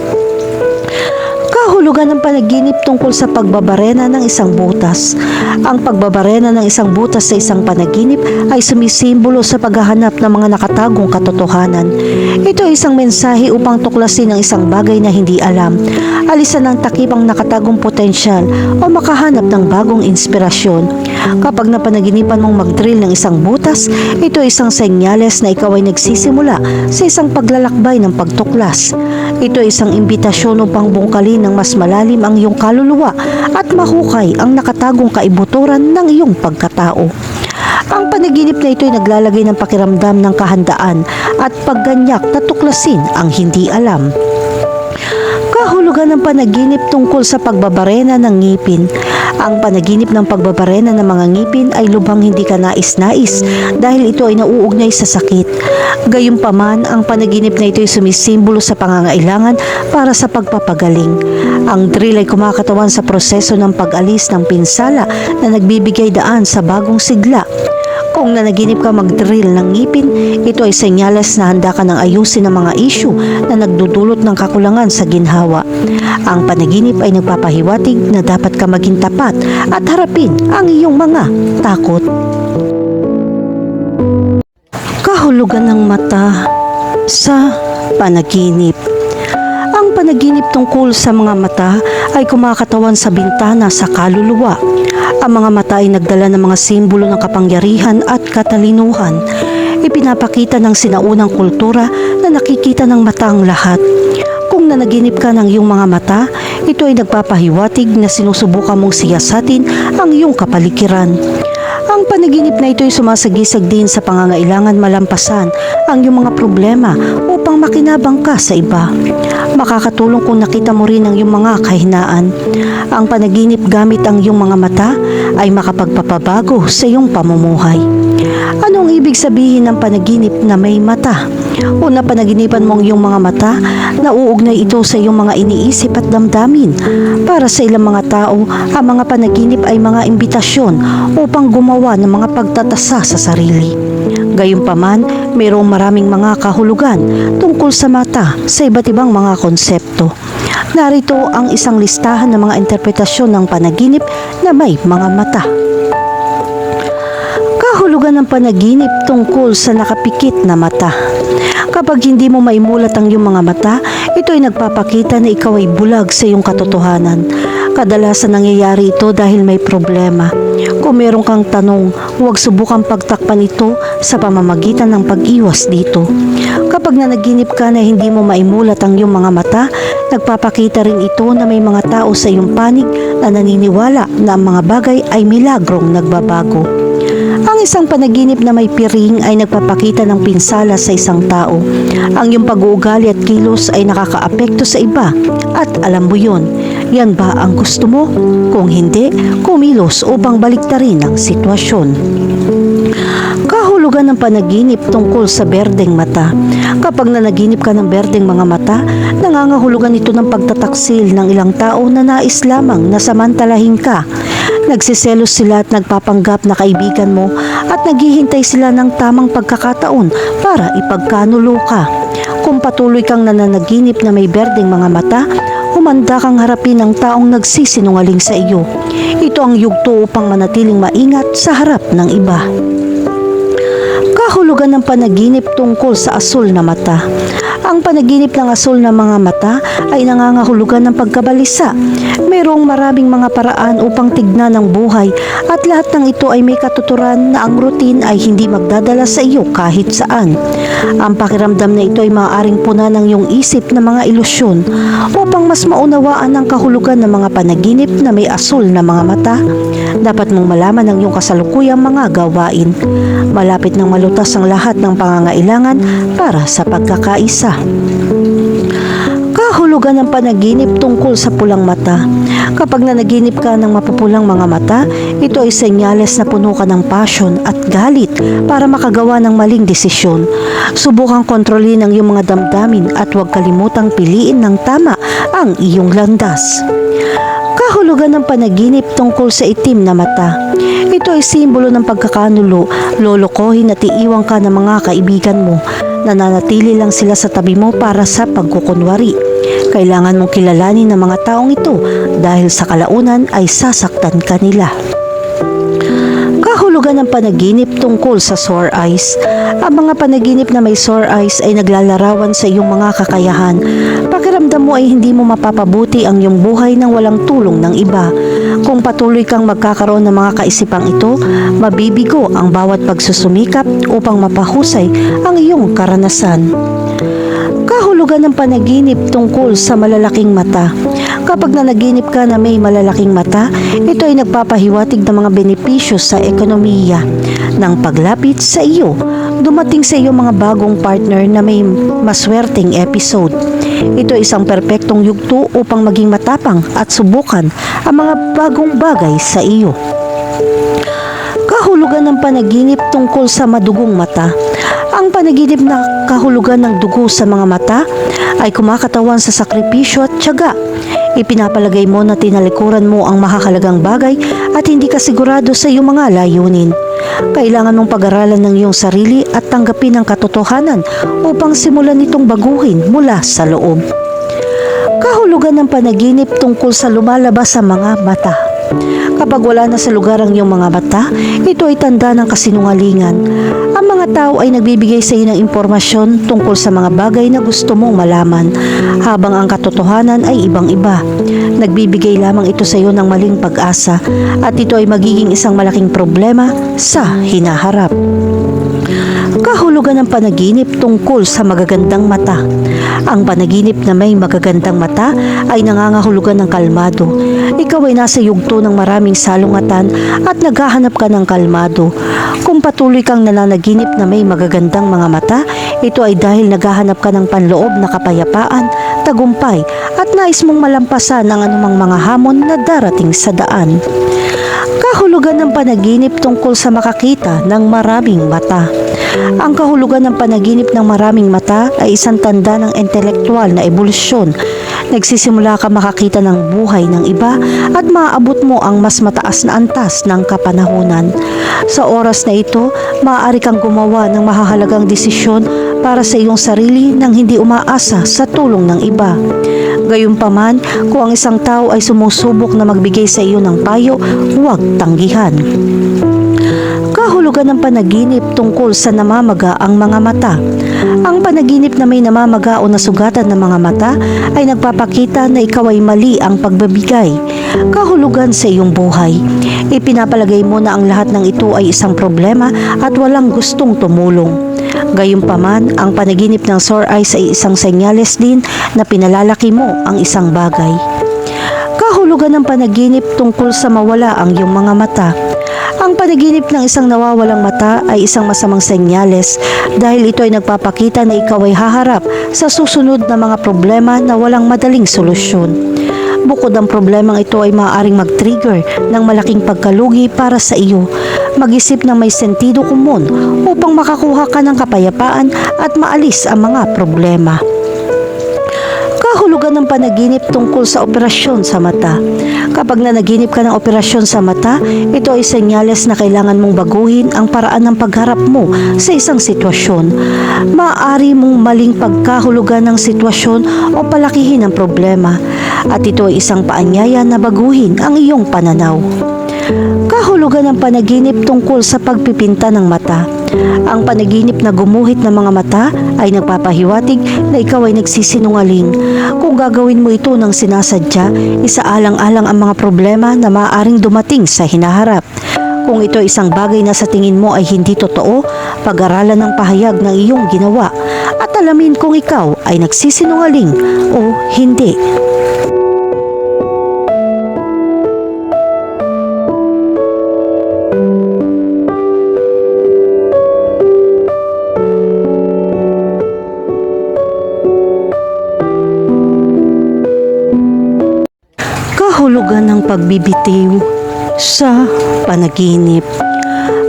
A: Kahulugan ng panaginip tungkol sa pagbabarena ng isang butas. Ang pagbabarena ng isang butas sa isang panaginip ay sumisimbolo sa paghahanap ng mga nakatagong katotohanan. Ito ay isang mensahe upang tuklasin ang isang bagay na hindi alam, alisan ng takip ang nakatagong potensyal o makahanap ng bagong inspirasyon. Kapag napanaginipan mong mag-drill ng isang butas, ito ay isang senyales na ikaw ay nagsisimula sa isang paglalakbay ng pagtuklas. Ito ay isang imbitasyon upang bungkalin ng mas malalim ang iyong kaluluwa at mahukay ang nakatagong kaibuturan ng iyong pagkatao. Ang panaginip na ito ay naglalagay ng pakiramdam ng kahandaan at pagganyak na tuklasin ang hindi alam. Kahulugan ng panaginip tungkol sa pagbabarena ng ngipin. Ang panaginip ng pagbabarena ng mga ngipin ay lubhang hindi ka nais-nais dahil ito ay nauugnay sa sakit. Gayunpaman, ang panaginip na ito ay sumisimbolo sa pangangailangan para sa pagpapagaling. Ang drill ay kumakatawan sa proseso ng pag-alis ng pinsala na nagbibigay daan sa bagong sigla. Kung nanaginip ka mag-drill ng ngipin, ito ay senyales na handa ka ng ayusin ang mga issue na nagdudulot ng kakulangan sa ginhawa. Ang panaginip ay nagpapahiwatig na dapat ka maging tapat at harapin ang iyong mga takot. Kahulugan ng mata sa panaginip. Ang panaginip tungkol sa mga mata ay kumakatawan sa bintana sa kaluluwa. Ang mga mata ay nagdala ng mga simbolo ng kapangyarihan at katalinuhan. Ipinapakita ng sinaunang kultura na nakikita ng mata ang lahat. Kung nanaginip ka ng iyong mga mata, ito ay nagpapahiwatig na sinusubukan mong siyasatin ang iyong kapaligiran. Ang panaginip na ito ay sumasagisag din sa pangangailangan malampasan ang iyong mga problema upang makinabang ka sa iba. Makakatulong kung nakita mo rin ang iyong mga kahinaan. Ang panaginip gamit ang iyong mga mata ay makapagpapabago sa iyong pamumuhay. Anong ibig sabihin ng panaginip na may mata? Una, panaginipan mong iyong mga mata, nauugnay ito sa iyong mga iniisip at damdamin. Para sa ilang mga tao, ang mga panaginip ay mga imbitasyon upang gumawa ng mga pagtatasa sa sarili. Gayunpaman, mayroong maraming mga kahulugan tungkol sa mata sa iba't ibang mga konsepto. Narito ang isang listahan ng mga interpretasyon ng panaginip na may mga mata. Kahulugan ng panaginip tungkol sa nakapikit na mata. Kapag hindi mo maimulat ang iyong mga mata, ito ay nagpapakita na ikaw ay bulag sa iyong katotohanan. Kadalasan nangyayari ito dahil may problema. Kung meron kang tanong, huwag subukang pagtakpan ito sa pamamagitan ng pag-iwas dito. Kapag nanaginip ka na hindi mo maimulat ang iyong mga mata, nagpapakita rin ito na may mga tao sa iyong panig na naniniwala na ang mga bagay ay milagrong nagbabago. Ang isang panaginip na may piring ay nagpapakita ng pinsala sa isang tao. Ang iyong pag-uugali at kilos ay nakakaapekto sa iba at alam mo yun. Yan ba ang gusto mo? Kung hindi, kumilos upang baliktarin ang sitwasyon. Kahulugan ng panaginip tungkol sa berdeng mata. Kapag nanaginip ka ng berdeng mga mata, nangangahulugan ito ng pagtataksil ng ilang tao na nais lamang na samantalahin ka. Nagsiselos sila at nagpapanggap na kaibigan mo at naghihintay sila ng tamang pagkakataon para ipagkanulo ka. Kung patuloy kang nananaginip na may berdeng mga mata, humanda kang harapin ang taong nagsisinungaling sa iyo. Ito ang yugto upang manatiling maingat sa harap ng iba. Kahulugan ng panaginip tungkol sa asul na mata. Ang panaginip ng asul na mga mata ay nangangahulugan ng pagkabalisa. Mayroong maraming mga paraan upang tignan ang buhay at lahat ng ito ay may katuturan na ang routine ay hindi magdadala sa iyo kahit saan. Ang pakiramdam na ito ay maaaring puna ng iyong isip na mga ilusyon. Upang mas maunawaan ang kahulugan ng mga panaginip na may asul na mga mata, dapat mong malaman ang iyong kasalukuyang mga gawain. Malapit nang malutas ang lahat ng pangangailangan para sa pagkakaisa. Kahulugan ng panaginip tungkol sa pulang mata. Kapag nanaginip ka ng mapupulang mga mata, ito ay senyales na puno ka ng passion at galit para makagawa ng maling desisyon. Subukang kontrolin ang iyong mga damdamin at huwag kalimutang piliin ng tama ang iyong landas. Kahulugan ng panaginip tungkol sa itim na mata. Ito ay simbolo ng pagkakanulo, lolokohin at iiwan ka ng mga kaibigan mo. Nananatili lang sila sa tabi mo para sa pagkukunwari. Kailangan mong kilalanin ng mga taong ito dahil sa kalaunan ay sasaktan ka nila. Kahulugan ng panaginip tungkol sa sore eyes. Ang mga panaginip na may sore eyes ay naglalarawan sa iyong mga kakayahan. Pakiramdam mo ay hindi mo mapapabuti ang iyong buhay nang walang tulong ng iba. Kung patuloy kang magkakaroon ng mga kaisipang ito, mabibigo ang bawat pagsusumikap upang mapahusay ang iyong karanasan. Kahulugan ng panaginip tungkol sa malalaking mata. Kapag nanaginip ka na may malalaking mata, ito ay nagpapahiwatig ng mga benepisyo sa ekonomiya. Nang paglapit sa iyo, dumating sa iyo mga bagong partner na may maswerteng episode. Ito ay isang perpektong yugto upang maging matapang at subukan ang mga bagong bagay sa iyo. Kahulugan ng panaginip tungkol sa madugong mata. Ang panaginip na kahulugan ng dugo sa mga mata ay kumakatawan sa sakripisyo at tiyaga. Ipinapalagay mo na tinalikuran mo ang mahahalagang bagay at hindi ka sigurado sa iyong mga layunin. Kailangan mong pag-aralan ng iyong sarili at tanggapin ang katotohanan upang simulan itong baguhin mula sa loob. Kahulugan ng panaginip tungkol sa lumalabas sa mga mata. Kapag wala na sa lugar ang iyong mga mata, ito ay tanda ng kasinungalingan. Ang mga tao ay nagbibigay sa iyo ng impormasyon tungkol sa mga bagay na gusto mong malaman, habang ang katotohanan ay ibang-iba. Nagbibigay lamang ito sa iyo ng maling pag-asa at ito ay magiging isang malaking problema sa hinaharap. Kahulugan ng panaginip tungkol sa magagandang mata. Ang panaginip na may magagandang mata ay nangangahulugan ng kalmado. Ikaw ay nasa yugto ng maraming salungatan at naghahanap ka ng kalmado. Kung patuloy kang nananaginip na may magagandang mga mata, ito ay dahil naghahanap ka ng panloob na kapayapaan, tagumpay at nais mong malampasan ang anumang mga hamon na darating sa daan. Kahulugan ng panaginip tungkol sa makakita ng maraming mata. Ang kahulugan ng panaginip ng maraming mata ay isang tanda ng intelektual na ebolusyon. Nagsisimula ka makakita ng buhay ng iba at maaabot mo ang mas mataas na antas ng kapanahunan. Sa oras na ito, maaari kang gumawa ng mahahalagang desisyon para sa iyong sarili nang hindi umaasa sa tulong ng iba. Gayunpaman, kung ang isang tao ay sumusubok na magbigay sa iyo ng payo, huwag tanggihan. Kahulugan ng panaginip tungkol sa namamaga ang mga mata. Ang panaginip na may namamaga o nasugatan ng mga mata ay nagpapakita na ikaw ay mali ang pagbabigay. Kahulugan sa iyong buhay. Ipinapalagay mo na ang lahat ng ito ay isang problema at walang gustong tumulong. Gayunpaman, ang panaginip ng sore eyes ay isang senyales din na pinalalaki mo ang isang bagay. Kahulugan ng panaginip tungkol sa mawala ang iyong mga mata. Ang panaginip ng isang nawawalang mata ay isang masamang senyales dahil ito ay nagpapakita na ikaw ay haharap sa susunod na mga problema na walang madaling solusyon. Bukod ang problemang ito ay maaaring mag-trigger ng malaking pagkalugi para sa iyo. Mag-isip ng may sentido komon upang makakuha ka ng kapayapaan at maalis ang mga problema. Kahulugan ng panaginip tungkol sa operasyon sa mata. Kapag nanaginip ka ng operasyon sa mata, ito ay senyales na kailangan mong baguhin ang paraan ng pagharap mo sa isang sitwasyon. Maaari mong maling pagkahulugan ng sitwasyon o palakihin ang problema, at ito ay isang paanyaya na baguhin ang iyong pananaw. Kahulugan ng panaginip tungkol sa pagpipinta ng mata. Ang panaginip na gumuhit ng mga mata ay nagpapahiwatig na ikaw ay nagsisinungaling. Kung gagawin mo ito ng sinasadya, isaalang-alang ang mga problema na maaaring dumating sa hinaharap. Kung ito ay isang bagay na sa tingin mo ay hindi totoo, pag-aralan ng pahayag ng iyong ginawa at alamin kung ikaw ay nagsisinungaling o hindi. Kahulugan ng pagbibitiw sa panaginip.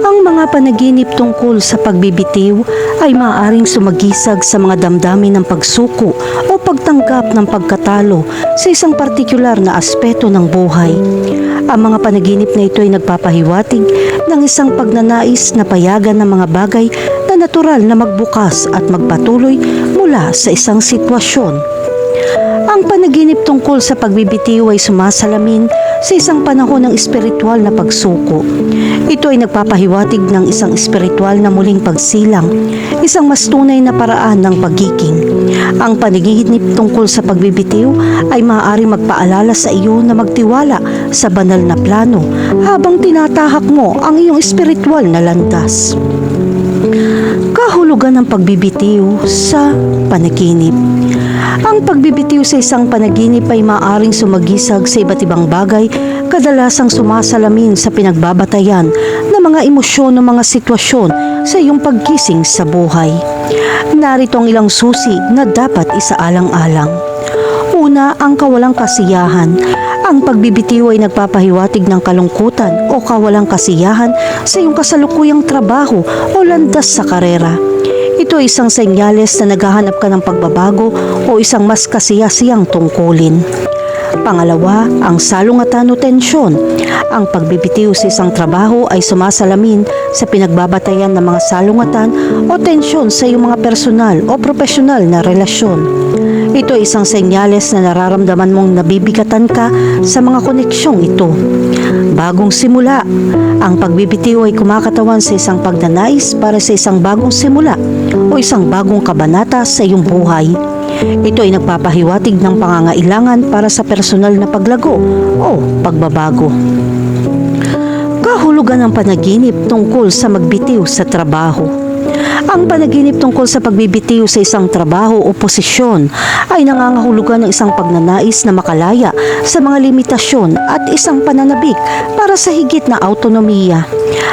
A: Ang mga panaginip tungkol sa pagbibitiw ay maaaring sumagisag sa mga damdamin ng pagsuko o pagtanggap ng pagkatalo sa isang partikular na aspeto ng buhay. Ang mga panaginip na ito ay nagpapahiwatig ng isang pagnanais na payagan ng mga bagay na natural na magbukas at magpatuloy mula sa isang sitwasyon. Ang panaginip tungkol sa pagbibitiw ay sumasalamin sa isang panahon ng espiritual na pagsuko. Ito ay nagpapahiwatig ng isang espiritual na muling pagsilang, isang mas tunay na paraan ng pagiging. Ang panaginip tungkol sa pagbibitiw ay maaaring magpaalala sa iyo na magtiwala sa banal na plano habang tinatahak mo ang iyong espiritual na landas. Kahulugan ng pagbibitiw sa panaginip. Ang pagbibitiw sa isang panaginip ay maaaring sumagisag sa iba't ibang bagay, kadalasang sumasalamin sa pinagbabatayan ng mga emosyon o mga sitwasyon sa iyong paggising sa buhay. Narito ang ilang susi na dapat isaalang-alang. Una, ang kawalang kasiyahan. Ang pagbibitiw ay nagpapahiwatig ng kalungkutan o kawalang kasiyahan sa iyong kasalukuyang trabaho o landas sa karera. Ito ay isang senyales na naghahanap ka ng pagbabago o isang mas kasiyasiyang tungkulin. Pangalawa, ang salungatan o tensyon. Ang pagbibitiw sa isang trabaho ay sumasalamin sa pinagbabatayan ng mga salungatan o tensyon sa iyong mga personal o profesional na relasyon. Ito ay isang senyales na nararamdaman mong nabibigatan ka sa mga koneksyong ito. Bagong simula. Ang pagbibitiw ay kumakatawan sa isang pagnanais para sa isang bagong simula o isang bagong kabanata sa iyong buhay. Ito ay nagpapahiwatig ng pangangailangan para sa personal na paglago o pagbabago. Kahulugan ng panaginip tungkol sa magbitiw sa trabaho. Ang panaginip tungkol sa pagbibitiw sa isang trabaho o posisyon ay nangangahulugan ng isang pagnanais na makalaya sa mga limitasyon at isang pananabik para sa higit na autonomiya.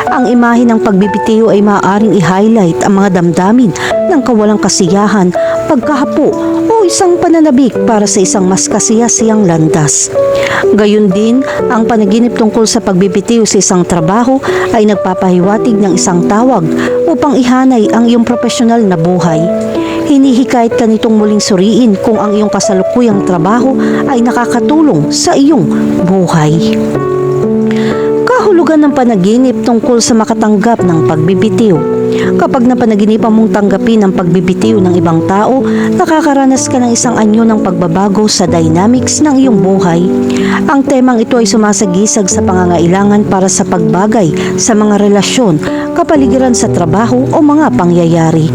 A: Ang imahe ng pagbibitiw ay maaaring i-highlight ang mga damdamin ng kawalang kasiyahan, pagkahapo o isang pananabik para sa isang mas kasiyasiyang landas. Gayun din, ang panaginip tungkol sa pagbibitiw sa isang trabaho ay nagpapahiwatig ng isang tawag upang ihanay ang iyong profesional na buhay. Hinihikayat ka nitong muling suriin kung ang iyong kasalukuyang trabaho ay nakakatulong sa iyong buhay. Kahulugan ng panaginip tungkol sa makatanggap ng pagbibitiw. Kapag napanaginipan mong tanggapin ang pagbibitiw ng ibang tao, nakakaranas ka ng isang anyo ng pagbabago sa dynamics ng iyong buhay. Ang temang ito ay sumasagisag sa pangangailangan para sa pagbagay sa mga relasyon, kapaligiran sa trabaho o mga pangyayari.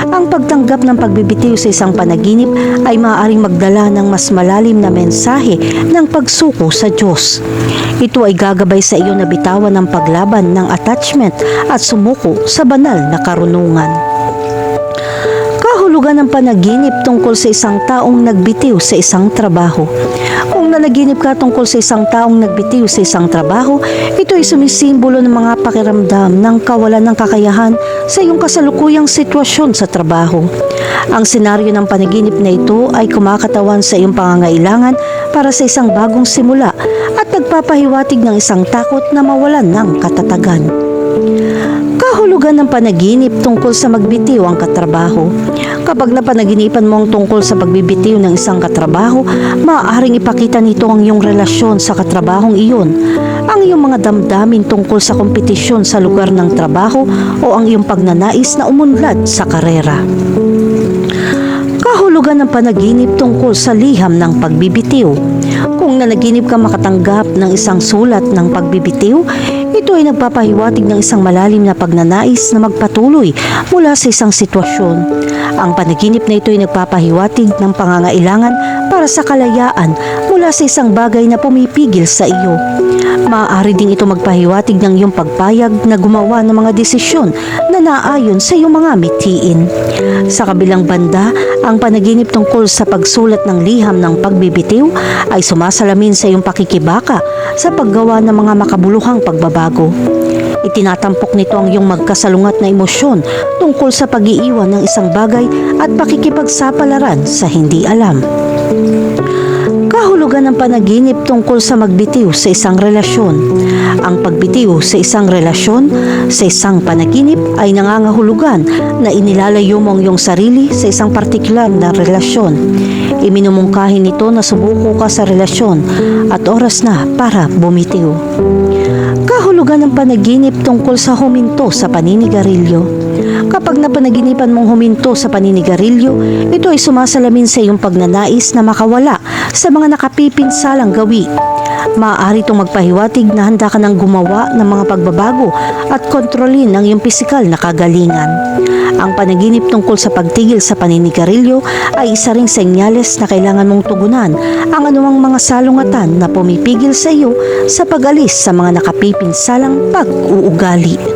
A: Ang pagtanggap ng pagbibitiw sa isang panaginip ay maaaring magdala ng mas malalim na mensahe ng pagsuko sa Diyos. Ito ay gagabay sa iyo na bitawan ng paglaban ng attachment at sumuko sa banal na karunungan. Kahulugan ng panaginip tungkol sa isang taong nagbitiw sa isang trabaho. Kung nanaginip ka tungkol sa isang taong nagbitiw sa isang trabaho, ito ay sumisimbolo ng mga pakiramdam ng kawalan ng kakayahan sa iyong kasalukuyang sitwasyon sa trabaho. Ang senaryo ng panaginip na ito ay kumakatawan sa iyong pangangailangan para sa isang bagong simula at nagpapahiwatig ng isang takot na mawalan ng katatagan. Kahulugan Kahulugan ng panaginip tungkol sa magbitiw ang katrabaho. Kapag napanaginipan mo ang tungkol sa pagbibitiw ng isang katrabaho, maaaring ipakita nito ang iyong relasyon sa katrabahong iyon, ang iyong mga damdamin tungkol sa kompetisyon sa lugar ng trabaho o ang iyong pagnanais na umunlad sa karera. Kahulugan ng panaginip tungkol sa liham ng pagbibitiw. Kung nanaginip ka makatanggap ng isang sulat ng pagbibitiw, ito ay nagpapahiwatig ng isang malalim na pagnanais na magpatuloy mula sa isang sitwasyon. Ang panaginip na ito ay nagpapahiwatig ng pangangailangan para sa kalayaan mula sa isang bagay na pumipigil sa iyo. Maaari ding ito magpahiwatig ng iyong pagpayag na gumawa ng mga desisyon na naayon sa iyong mga mithiin. Sa kabilang banda, ang panaginip tungkol sa pagsulat ng liham ng pagbibitiw ay sumasalamin sa iyong pakikibaka sa paggawa ng mga makabuluhang pagbabago. Itinatampok nito ang iyong magkasalungat na emosyon tungkol sa pag-iiwan ng isang bagay at pakikipagsapalaran sa hindi alam. Kahulugan ng panaginip tungkol sa magbitiw sa isang relasyon. Ang pagbitiw sa isang relasyon sa isang panaginip ay nangangahulugan na inilalayo mo ang iyong sarili sa isang partikular na relasyon. Iminumungkahi nito na subuko ka sa relasyon at oras na para bumitiw. Kahulugan ng panaginip tungkol sa huminto sa paninigarilyo. Kapag napanaginipan mong huminto sa paninigarilyo, ito ay sumasalamin sa iyong pagnanais na makawala sa mga nakapipinsalang gawi. Maaari itong magpahiwatig na handa ka ng gumawa ng mga pagbabago at kontrolin ang iyong pisikal na kagalingan. Ang panaginip tungkol sa pagtigil sa paninigarilyo ay isa ring senyales na kailangan mong tugunan ang anumang mga salungatan na pumipigil sa iyo sa pag-alis sa mga nakapipinsalang pag-uugali.